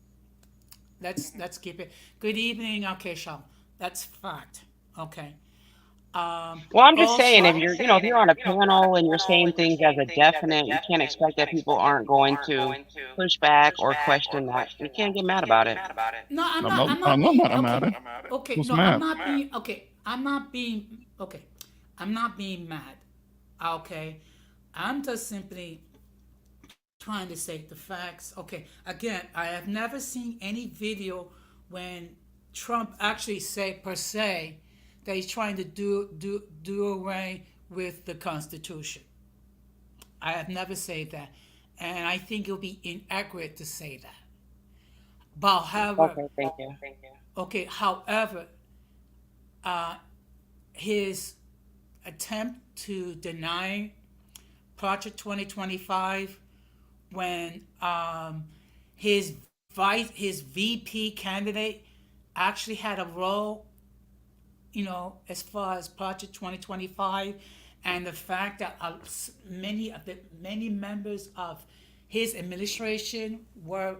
let's keep it. Good evening, okay, Sean. That's fact. Okay. Well, I'm just saying, if Also, you're, if you're on a panel and you're saying things as a definite, you can't expect that people aren't going to push back or question that. You can't get mad about it. no, I'm I'm not. not. I'm I'm not not being mad. I'm okay. at it. Okay, Who's no, I'm mad? not being okay. I'm not being okay. I'm not being mad. Okay, I'm just simply trying to say the facts. Okay, again, I have never seen any video when Trump actually say per se that he's trying to do away with the Constitution. I have never said that, and I think it would be inaccurate to say that. But however, Okay, thank you. okay, however, uh, his attempt to deny Project 2025 when his VP candidate actually had a role, as far as Project 2025, and the fact that many members of his administration were,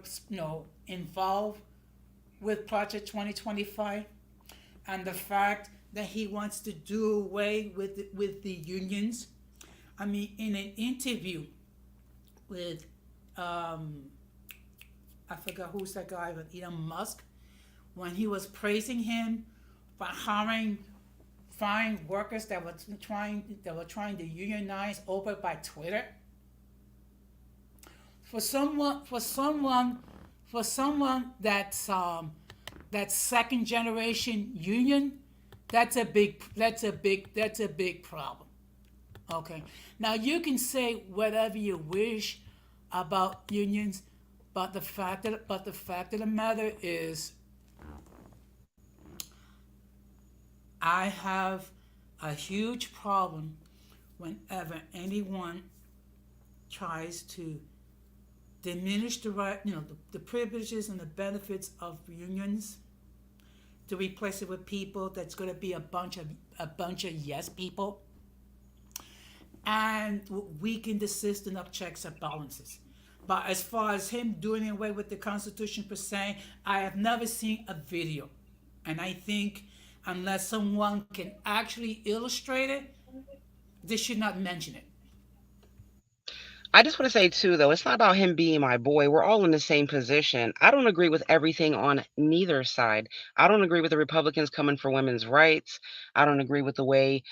involved with Project 2025, and the fact that he wants to do away with the unions. I mean, in an interview with, I forgot who's that guy, with Elon Musk, when he was praising him for hiring fine workers that were trying to unionize over by Twitter. For someone that's second generation union, that's a big problem. Okay. Now you can say whatever you wish about unions, but the fact of the matter is, I have a huge problem whenever anyone tries to diminish the right, the privileges and the benefits of unions, to replace it with people that's going to be a bunch of yes people, and weaken the system of checks and balances. But as far as him doing away with the Constitution per se, I have never seen a video, and I think unless someone can actually illustrate it, they should not mention it. I just want to say too, though, it's not about him being my boy. We're all in the same position. I don't agree with everything on neither side. I don't agree with the Republicans coming for women's rights. I don't agree with the way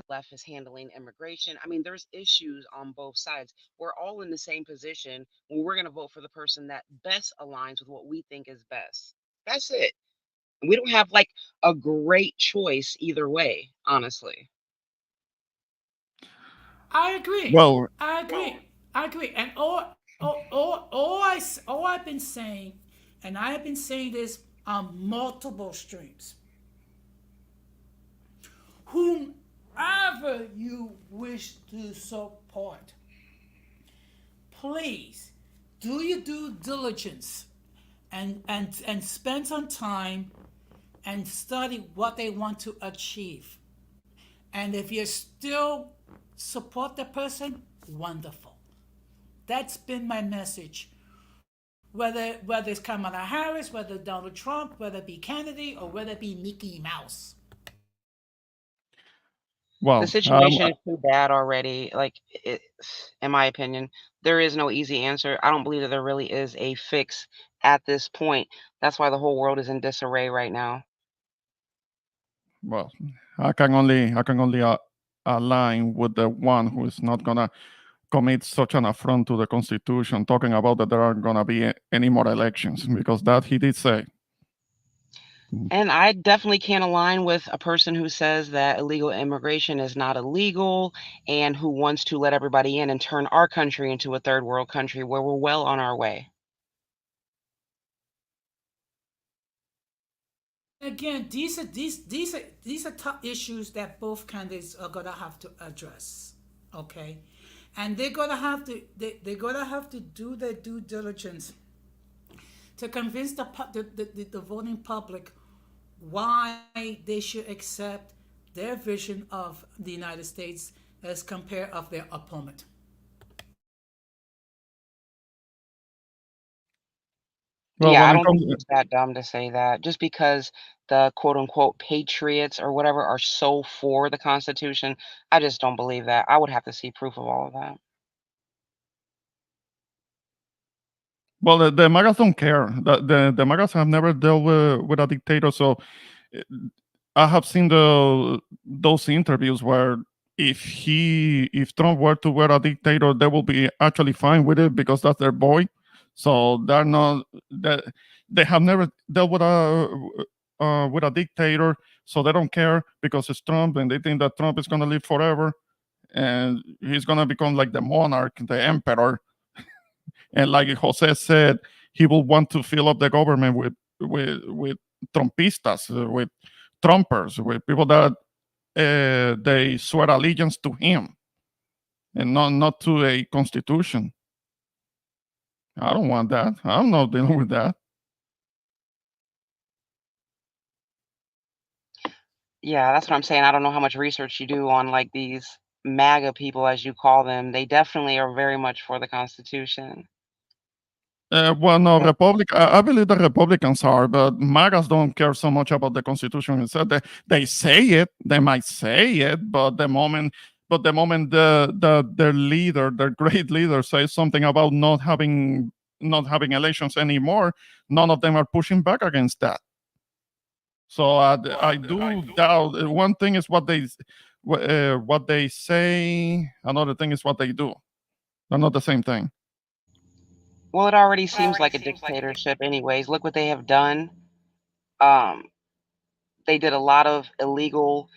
left is handling immigration. I mean, there's issues on both sides. We're all in the same position when we're going to vote for the person that best aligns with what we think is best. That's it. We don't have like a great choice either way, honestly. I agree. Well, I agree. I agree. And all I've been saying, and I have been saying this on multiple streams. Whomever you wish to support, please do your due diligence and spend some time and study what they want to achieve. And if you still support the person, wonderful. That's been my message. Whether it's Kamala Harris, whether Donald Trump, whether it be Kennedy, or whether it be Mickey Mouse. The well, situation is too bad already. Like, in my opinion, there is no easy answer. I don't believe that there really is a fix at this point. That's why the whole world is in disarray right now. well, I can only align with the one who is not gonna commit such an affront to the Constitution, talking about that there aren't going to be any more elections, because that he did say. And I definitely can't align with a person who says that illegal immigration is not illegal and who wants to let everybody in and turn our country into a third world country where we're well on our way. Again, these are tough issues that both candidates are gonna have to address. Okay, and they're gonna have to do their due diligence to convince the voting public why they should accept their vision of the United States as compared of their opponent. Well, Yeah, when I it don't think comes, it's that dumb to say that. Just because the quote unquote patriots or whatever are so for the Constitution, I just don't believe that. I would have to see proof of all of that. well, the MAGAs don't care. The MAGAs have never dealt with a dictator, so uh, I have seen those interviews where if Trump were to wear a dictator, they will be actually fine with it because that's their boy. So they're not that they have never dealt with a dictator, so they don't care because it's Trump, and they think that Trump is gonna live forever, and he's gonna become like the monarch, the emperor. And like Jose said, he will want to fill up the government with Trumpistas, with Trumpers, with people that they swear allegiance to him and not to a constitution. I don't want that. I'm not dealing with that. Yeah, that's what I'm saying. I don't know how much research you do on like these MAGA people, as you call them. They definitely are very much for the Constitution. Well, no, I believe the Republicans are, but MAGAs don't care so much about the Constitution itself. They say it, they might say it, but the moment their leader, their great leader, says something about not having elections anymore, none of them are pushing back against that. So I do doubt. One thing is what they say. Another thing is what they do. They're not the same thing. Well, it already seems like a dictatorship anyways. Look what they have done. Um, they did a lot of illegal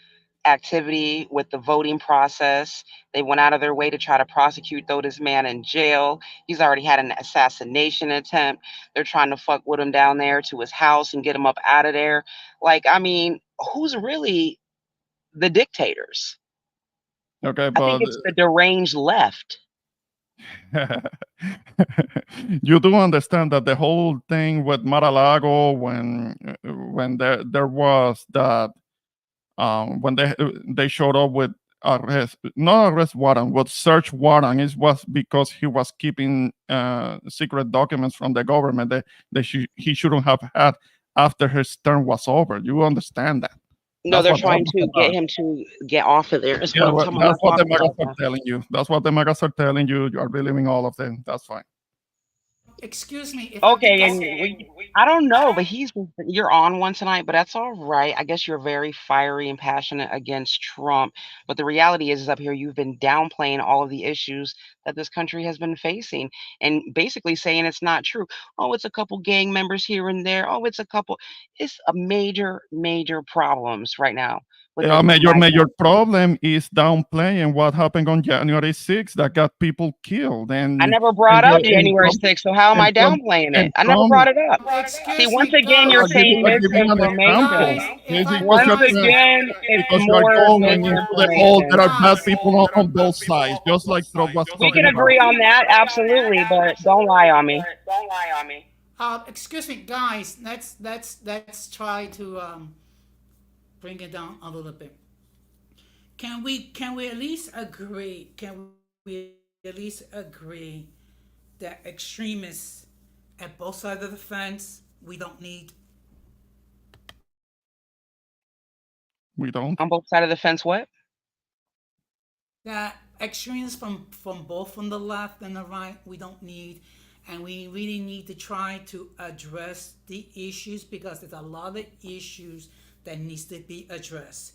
activity with the voting process. They went out of their way to try to prosecute, throw this man in jail. He's already had an assassination attempt. They're trying to fuck with him down there to his house and get him up out of there. Like, I mean, who's really the dictators? Okay, I think but it's the deranged left. you do understand that the whole thing with Mar-a-Lago, when there was that when they showed up with not arrest warrant, but search warrant, it was because he was keeping secret documents from the government that he shouldn't have had after his term was over. You understand that? No, That's they're what that trying was to get about. him to get off of there. Is what Yeah, I'm well, talking about. I'm that's not what the talking magas about are that. telling you. That's what the magas are telling you. You are believing all of them. That's fine. Excuse me if I could Okay, just. and I don't know, but you're on one tonight, but that's all right. I guess you're very fiery and passionate against Trump. But the reality is up here, you've been downplaying all of the issues that this country has been facing and basically saying it's not true. Oh, it's a couple gang members here and there. Oh, it's a couple. It's a major, major problems right now with the Major migrant. problem is downplaying what happened on January 6th that got people killed, I and never and brought up the- and January Trump 6th, so how am and I Trump downplaying it? and I never Trump. brought it up. See, Excuse once me, again, you're saying I'll give you an example. misinformation. if I Once guys, again, it's Because you are more going into the whole. There misinformation. are bad guys, people on both sides, just like Trump was We talking can about. agree on that, absolutely, but don't lie on me. excuse me, guys. Let's try to bring it down a little bit. Can we at least agree? Can we at least agree that extremists at both sides of the fence we don't need? We don't. On both sides of the fence, what? That extremes from both from the left and the right we don't need, and we really need to try to address the issues because there's a lot of issues that needs to be addressed.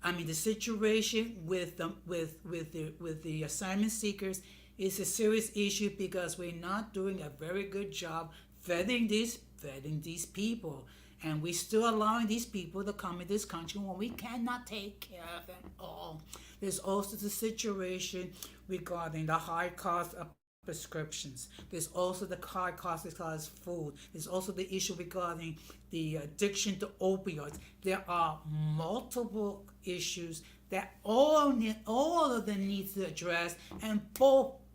I mean, the situation with the assignment seekers is a serious issue because we're not doing a very good job vetting these people, and we're still allowing these people to come in this country when we cannot take care of them all. There's also the situation regarding the high cost of prescriptions. There's also the high cost as far as food. There's also the issue regarding the addiction to opioids. There are multiple issues that all of them need to address, and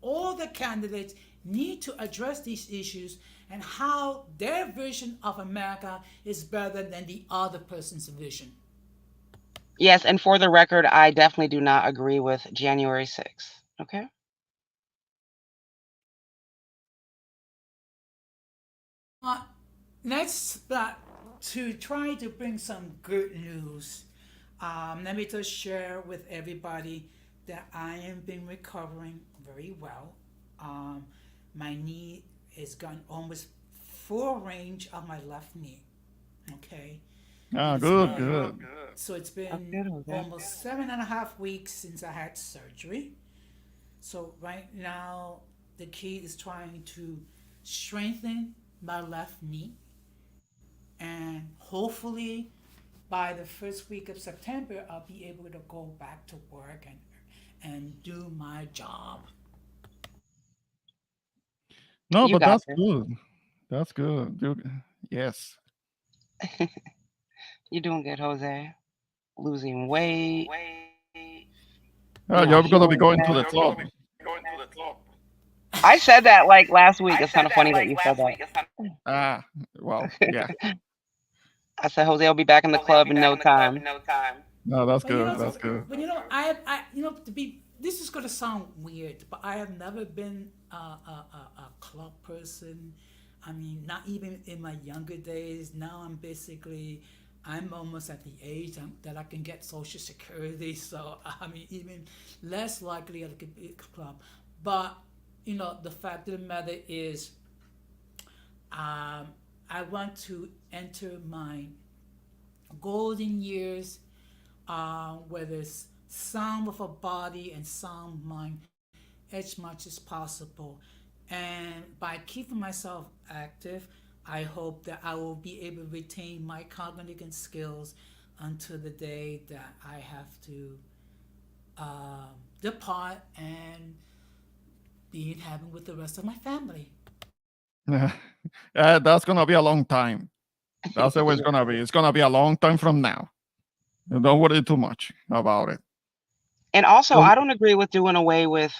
all the candidates need to address these issues and how their vision of America is better than the other person's vision. Yes, and for the record, I definitely do not agree with January 6th. Okay? Uh, let's to try to bring some good news. Let me just share with everybody that I have been recovering very well. My knee has gone almost full range of my left knee. Okay. Ah, It's good, been, good. so it's That's been good, Jose. almost 7.5 weeks since I had surgery. So right now, the key is trying to strengthen my left knee, and hopefully by the first week of September, I'll be able to go back to work and do my job. No, You but got that's this. good. That's good. Yes. You're doing good, Jose. Losing weight, You're gonna be healing going to the fast. club. I said that like last week. It's kind of funny that you said that. Ah, well, yeah. I said Jose will be back in the club in no time. No, that's But you good. know, That's good. to be, this is gonna sound weird, but I have never been a club person. I mean, not even in my younger days. Now I'm almost at the age that I can get Social Security. So I mean, even less likely I could be a club. But the fact of the matter is, I want to enter my golden years, where there's sound of a body and sound mind as much as possible. And by keeping myself active, I hope that I will be able to retain my cognitive skills until the day that I have to depart and be in heaven with the rest of my family. That's gonna be a long time. That's the way it's Yeah. gonna be. It's gonna be a long time from now. Don't worry too much about it. And also, Well, I don't agree with doing away with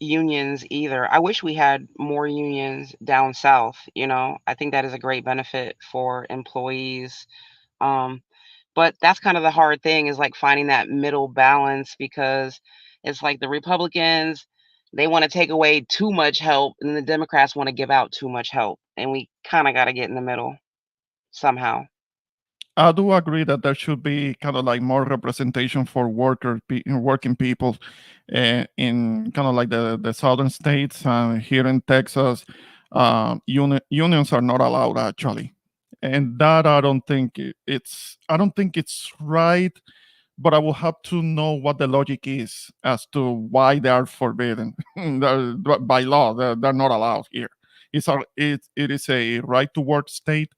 unions either. I wish we had more unions down south, you know. I think that is a great benefit for employees. Um, but that's kind of the hard thing is like finding that middle balance because it's like the Republicans, they want to take away too much help, and the Democrats want to give out too much help. And we kind of got to get in the middle somehow. I do agree that there should be kind of like more representation for working people in kind of like the southern states. Here in Texas, unions are not allowed actually, and that I don't think it's right. But I will have to know what the logic is as to why they are forbidden. By law. They're not allowed here. It is a right to work state,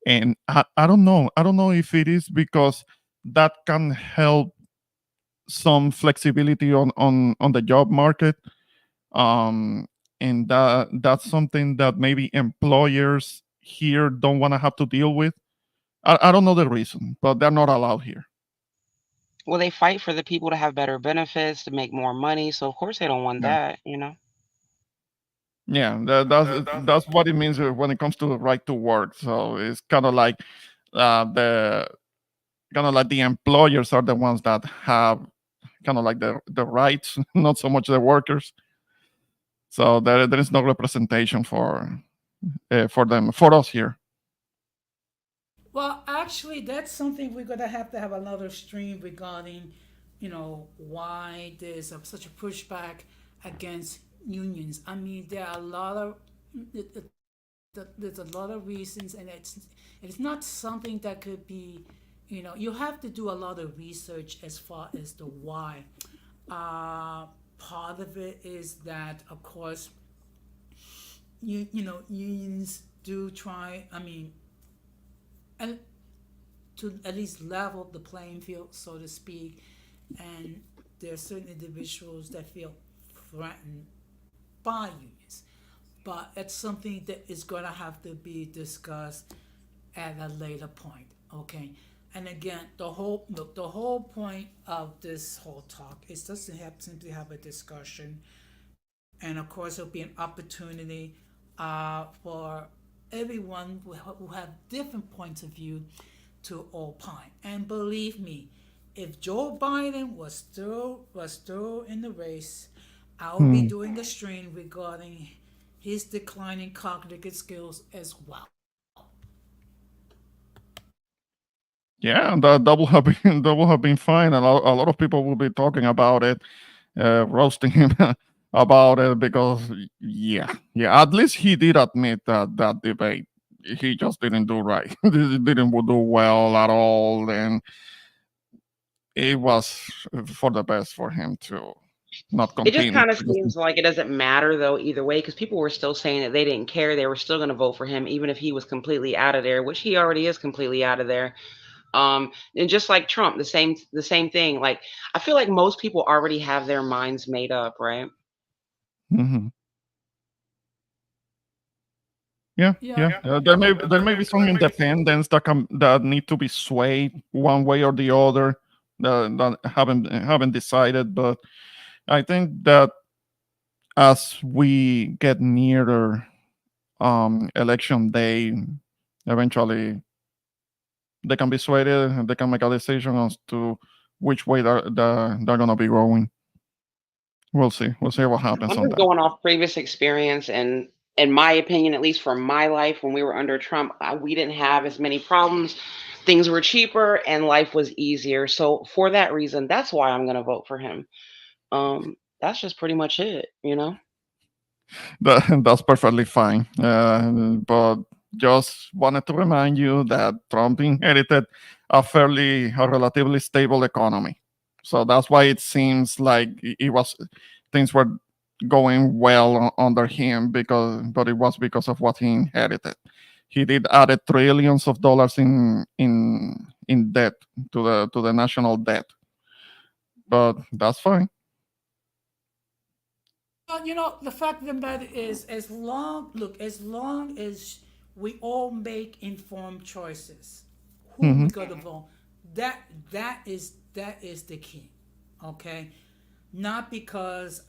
and I don't know. I don't know if it is because that can help some flexibility on the job market, um and that's something that maybe employers here don't want to have to deal with. I don't know the reason, but they're not allowed here. Well, they fight for the people to have better benefits, to make more money. So of course they don't want Yeah, that, you know. yeah, that's what it means when it comes to the right to work. So it's the kind of like the employers are the ones that have kind of like the rights, not so much the workers. So there is no representation for them, for us here. Well, actually, that's something we're gonna have to have another stream regarding, why there's such a pushback against unions. I mean, there are a lot of there's a lot of reasons, and it's not something that could be, you have to do a lot of research as far as the why. Uh, Part of it is that, of course, unions do try. I mean, and to at least level the playing field, so to speak. And there are certain individuals that feel threatened by unions, but it's something that is going to have to be discussed at a later point. Okay. And again, the whole point of this whole talk is just to simply have a discussion, and of course, it'll be an opportunity for everyone who have different points of view to opine. And believe me, if Joe Biden was still in the race, I will be Hmm. doing a stream regarding his declining cognitive skills as well. Yeah, that will have been that will have been fine. A lot of people will be talking about it, roasting him about it because yeah. At least he did admit that that debate he just didn't do right. He didn't do well at all, and it was for the best for him to not It just continue. kind of seems like it doesn't matter though either way because people were still saying that they didn't care. They were still going to vote for him even if he was completely out of there, which he already is completely out of there. And just like Trump, the same thing. Like I feel like most people already have their minds made up, right? Hmm. Yeah, Yeah, yeah. There may be some independents that need to be swayed one way or the other that haven't decided, but I think that as we get nearer election day, eventually they can be swayed and they can make a decision as to which way they're gonna be going. We'll see. We'll see what happens I'm on just that. going off previous experience and in my opinion, at least for my life, when we were under Trump, we didn't have as many problems. Things were cheaper and life was easier. So for that reason, that's why I'm going to vote for him. That's just pretty much it. That's perfectly fine. But just wanted to remind you that Trump inherited a relatively stable economy. So that's why it seems like things were going well under him but it was because of what he inherited. He did added trillions of dollars in debt to the national debt, but that's fine. well, the fact of the matter is, as long as we all make informed choices, who Hmm. we go to vote, that is the key. Okay, not because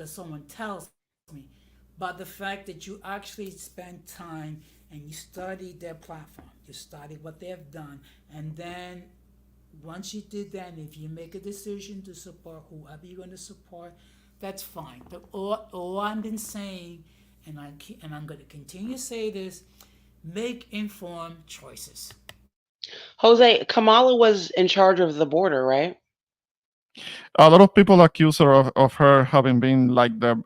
someone tells me, but the fact that you actually spend time and you study their platform, you study what they have done, and then once you did that, and if you make a decision to support whoever you're going to support, that's fine. But all I've been saying, and I'm going to continue to say this: make informed choices. Jose, Kamala was in charge of the border, right? A lot of people accuse her of her having been like the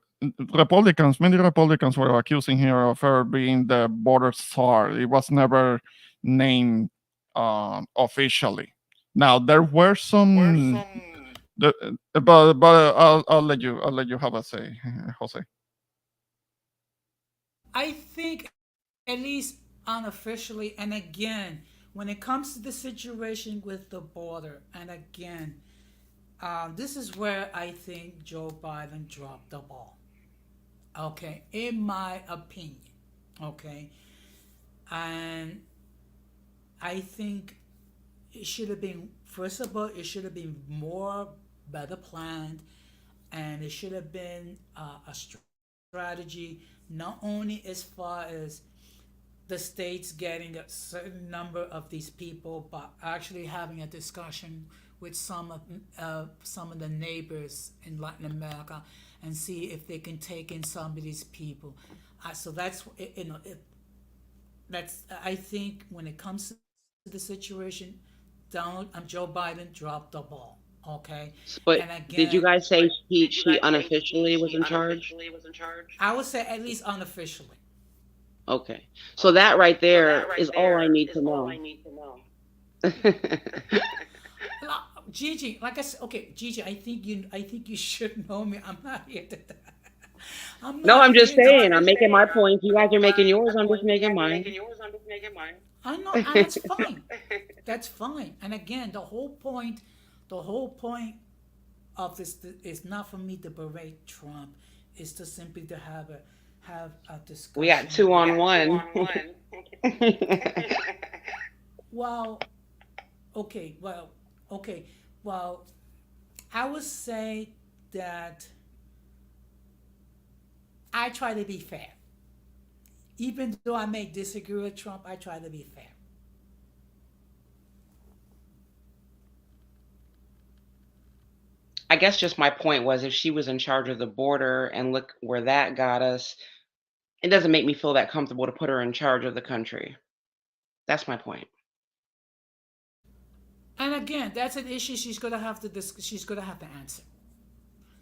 Republicans. Many Republicans were accusing her of her being the border czar. It was never named officially. Now there were some, but I'll let you have a say, Jose. I think, at least unofficially, and again, when it comes to the situation with the border, and again, this is where I think Joe Biden dropped the ball. Okay, in my opinion. Okay, and I think it should have been, first of all, it should have been more better planned, and it should have been a strategy, not only as far as the states getting a certain number of these people, but actually having a discussion with some of the neighbors in Latin America and see if they can take in some of these people. So that's I think when it comes to the situation, Donald Joe Biden dropped the ball. Okay, But and did you again, guys say she unofficially was in charge? I would say at least unofficially. Okay. So that right there is all I need to know. Gigi, like I said, okay, Gigi, I think you should know me. I'm not here to. I'm No, not I'm just here to. saying. I'm making my point. You guys are making yours. I'm just making mine. I know, and that's fine. That's fine. And again, the whole point of this is not for me to berate Trump. It's to simply to have a We got discussion. two on one. Well, okay, okay, well, I would say that I try to be fair. Even though I may disagree with Trump, I try to be fair. I guess just my point was if she was in charge of the border and look where that got us, it doesn't make me feel that comfortable to put her in charge of the country. That's my point. And again, that's an issue she's gonna have to answer.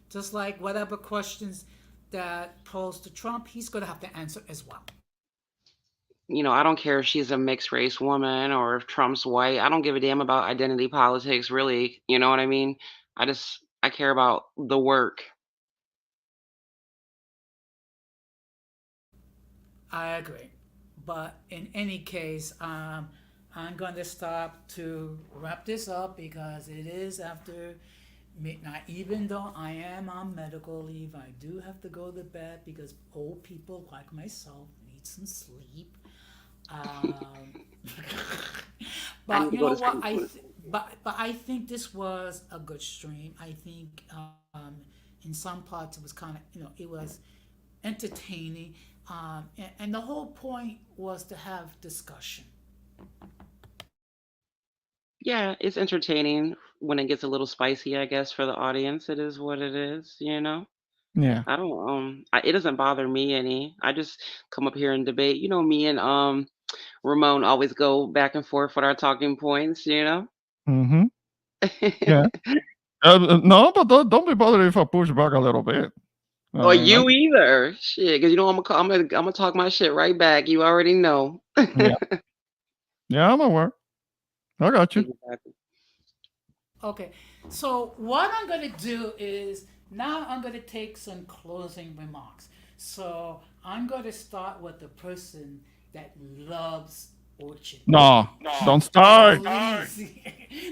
Just like whatever questions that posed to Trump, he's gonna have to answer as well. I don't care if she's a mixed race woman or if Trump's white. I don't give a damn about identity politics, really. You know what I mean? I care about the work. I agree. But in any case, I'm going to stop to wrap this up because it is after midnight. Even though I am on medical leave, I do have to go to bed because old people like myself need some sleep. Um, I need but to you go know to what? sleep. But I think this was a good stream. I think in some parts it was kind of it was entertaining, and the whole point was to have discussion. Yeah, it's entertaining when it gets a little spicy, I guess, for the audience. It is what it is. Yeah. I don't it doesn't bother me any. I just come up here and debate. Me and Ramon always go back and forth with our talking points. Mm-hmm. Yeah. No, but don't be bothered if I push back a little bit. I Or mean, you either. Shit, because I'm gonna talk my shit right back. You already know. yeah, yeah, I'm aware. I got you. Exactly. Okay, so what I'm going to do is now I'm going to take some closing remarks. So I'm going to start with the person that loves Orchard Beach. No, don't start.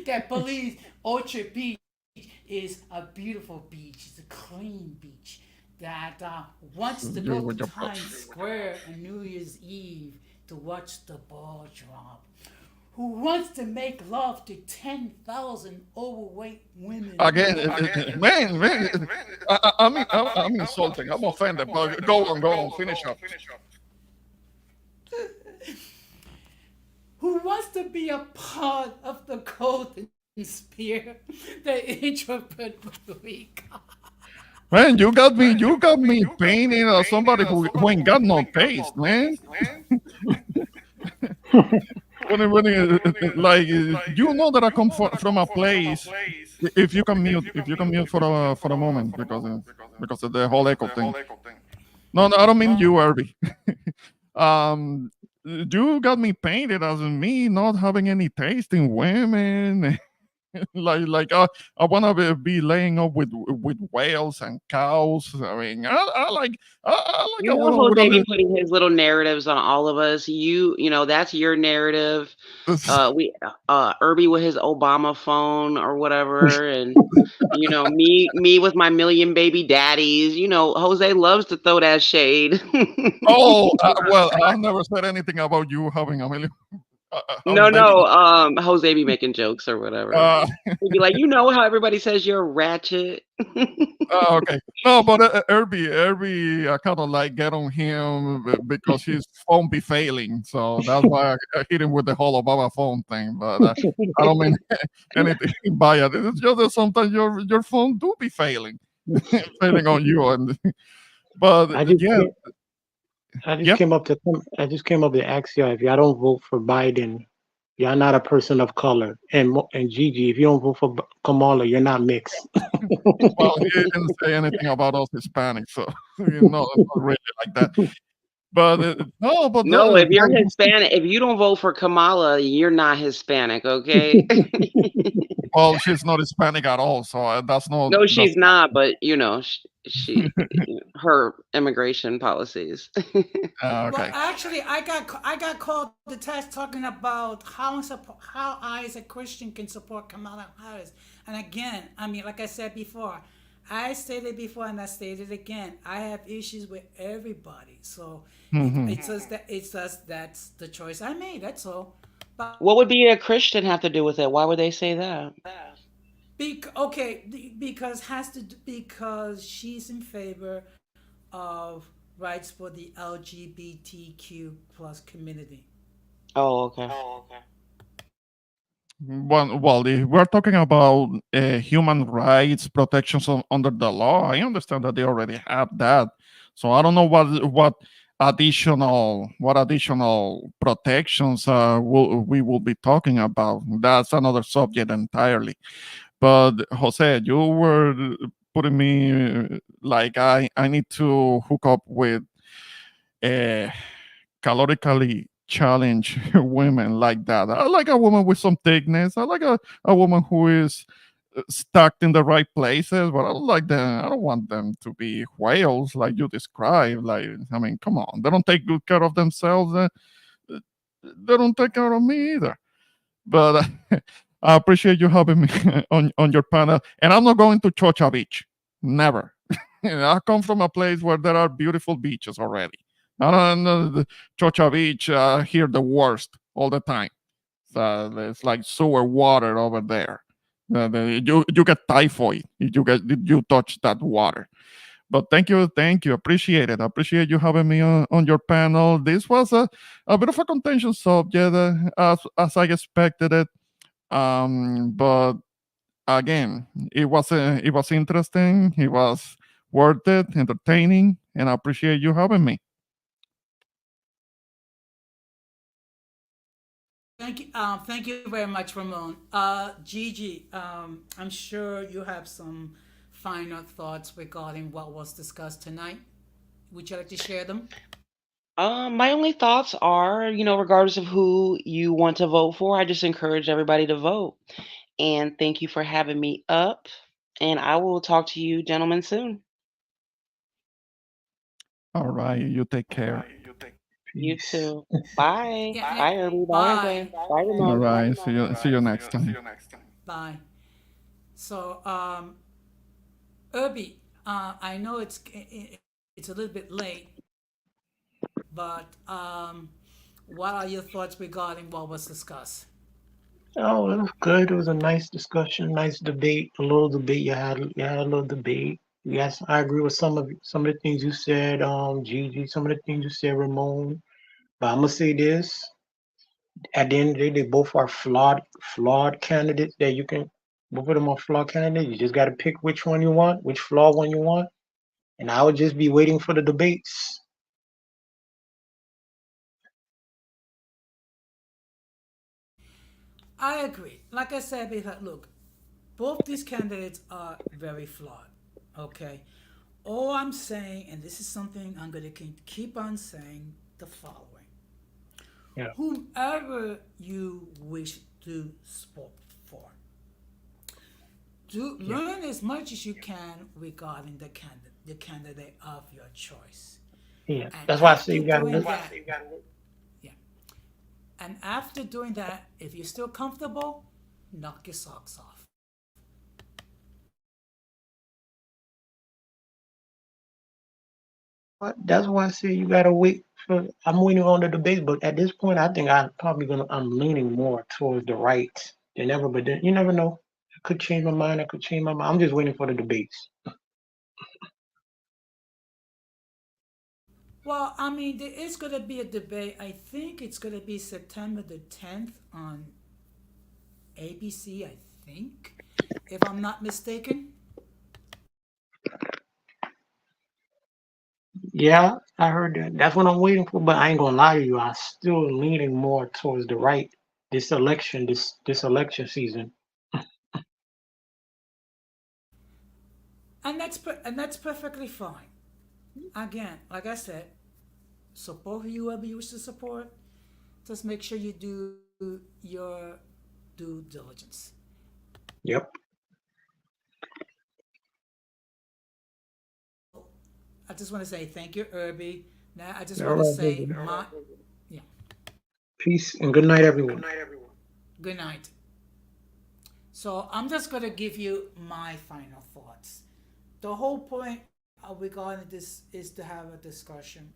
That believes Orchard Beach is a beautiful beach. It's a clean beach. That wants to You go with to your Times Square on New Year's Eve to watch the ball drop. Who wants to make love to 10,000 overweight women? Again, man. I'm insulting. I'm offended. But go on, finish up. Who wants to be a part of the golden spear, the introvert week? Man, you got me painting as somebody who ain't got no taste, man. Like you know that I come from a place. If you can mute for a moment because of the whole echo thing. No, I don't mean you, Irby. um, you got me painted as me not having any taste in women. I want to be laying up with whales and cows. I mean, I like You a know, woman with Jose be a putting his little narratives on all of us. That's your narrative. little. We Irby with his Obama phone or whatever, and me with my million baby daddies. Jose loves to throw that shade. Oh, well, I've never said anything about you having a million. No, Having baby. no, Jose be making jokes or whatever. Uh, He'd be like, how everybody says you're ratchet. okay. No, but Irby, I kind of like get on him because his phone be failing. So that's why I hit him with the whole Obama phone thing. But I don't mean anything by it. It's just that sometimes your phone do be failing, failing on you. But I just yeah, came, I just yep. came up to ask y'all if y'all don't vote for Biden, y'all not a person of color. And Gigi, if you don't vote for Kamala, you're not mixed. Well, he didn't say anything about us Hispanics, so not really like that. But no, but No, if you're but Hispanic, if you don't vote for Kamala, you're not Hispanic, okay? well, she's not Hispanic at all, so No, that's she's not, but her immigration policies. Well, okay. actually, I got called the test talking about how I as a Christian can support Kamala Harris. And again, I mean, like I said before, I stated before and I stated again, I have issues with everybody. So Hmm. it's just that's the choice I made. That's all. But What would be a Christian have to do with it? Why would they say that? because she's in favor of rights for the LGBTQ plus community. Oh, okay. Well, if we're talking about human rights protections under the law, I understand that they already have that. So I don't know what additional protections we will be talking about. That's another subject entirely. But Jose, you were putting me like I need to hook up with uh, calorically challenged women like that. I like a woman with some thickness. I like a woman who is stuck in the right places, but I don't like them. I don't want them to be whales like you described. Like, I mean, come on, they don't take good care of themselves. They don't take care of me either. But I appreciate you having me on your panel. And I'm not going to Chocha Beach. Never. I come from a place where there are beautiful beaches already. I don't know the Chocha Beach here the worst all the time. So it's like sewer water over there. You get typhoid if you touch that water. But thank you, appreciate it. I appreciate you having me on your panel. This was a bit of a contentious subject as I expected it. But again, it was interesting. It was worth it, entertaining, and I appreciate you having me. Thank you very much, Ramon. Gigi, I'm sure you have some final thoughts regarding what was discussed tonight. Would you like to share them? My only thoughts are, regardless of who you want to vote for, I just encourage everybody to vote. And thank you for having me up. And I will talk to you gentlemen soon. All right, you take care. You Peace. too. Bye. Yeah, Bye, Irby. Bye, bye. Jose. Bye, All Ramon. right, see you next time. Bye. So, Irby, I know it's a little bit late, but what are your thoughts regarding what was discussed? Oh, it was good. It was a nice discussion, nice debate. A little debate. You had a little debate. Yes, I agree with some of the things you said, Gigi. Some of the things you said, Ramon. But I'm gonna say this: at the end of the day, they both are flawed candidates. That you can both of them are flawed candidates. You just got to pick which one you want, which flawed one you want, and I would just be waiting for the debates. I agree. Like I said, because look, both these candidates are very flawed. Okay. All I'm saying, and this is something I'm going to keep on saying, the following: Yeah, whomever you wish to support for, do yeah, learn as much as you can regarding the candidate of your choice. yeah. And That's why I say after you got to doing look. that, yeah. And after doing that, if you're still comfortable, knock your socks off. That's why I say you got to wait for. I'm waiting on the debates, but at this point, I think I'm leaning more towards the right than ever. But then you never know. I could change my mind. I could change my mind. I'm just waiting for the debates. Well, I mean, there is going to be a debate. I think it's going to be September the 10th on ABC, I think, if I'm not mistaken. Yeah, I heard that. That's what I'm waiting for. But I ain't gonna lie to you. I'm still leaning more towards the right this election season. And that's perfectly fine. Again, like I said, support whoever you wish to support. Just make sure you do your due diligence. Yep. I just want to say thank you, Irby. Now I just All want to right, say baby. yeah, Peace and good night, everyone. good night. So I'm just going to give you my final thoughts. The whole point regarding this is to have a discussion,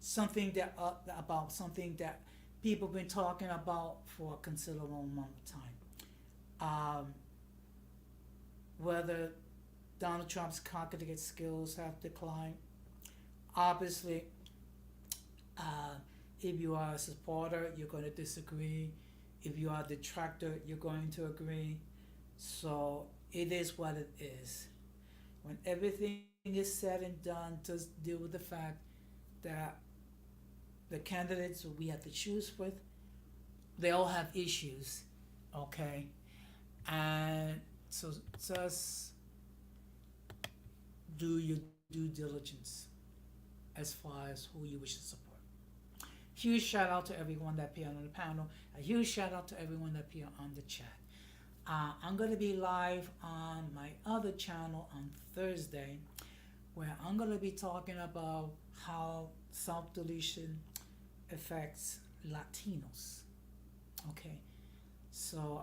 something that about something that people have been talking about for a considerable amount of time. Whether Donald Trump's cognitive skills have declined. Obviously, if you are a supporter, you're going to disagree. If you are a detractor, you're going to agree. So it is what it is. When everything is said and done, just deal with the fact that the candidates we have to choose with, they all have issues, okay? And so just do your due diligence as far as who you wish to support. Huge shout out to everyone that appeared on the panel. A huge shout out to everyone that appeared on the chat. I'm going to be live on my other channel on Thursday, where I'm going to be talking about how self-deletion affects Latinos. Okay, so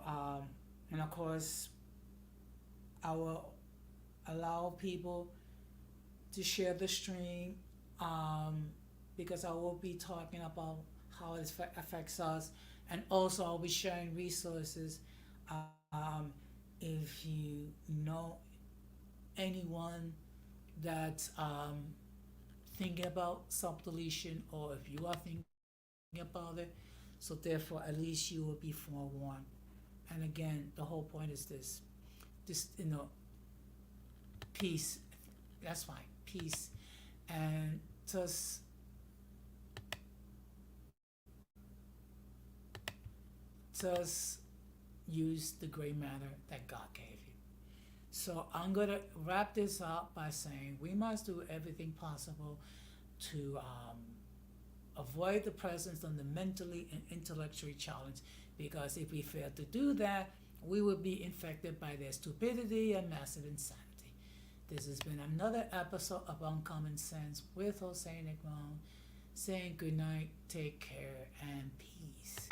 and of course I will allow people to share the stream, because I will be talking about how it affects us, and also I'll be sharing resources. If you know anyone that's thinking about self-deletion, or if you are thinking about it, so therefore at least you will be forewarned. And again, the whole point is this, peace. That's fine, peace, and just use the gray matter that God gave you. So I'm going to wrap this up by saying we must do everything possible to avoid the presence of the mentally and intellectually challenged, because if we fail to do that, we will be infected by their stupidity and massive insanity. This has been another episode of Uncommon Sense with Jose Negron, saying good night, take care, and peace.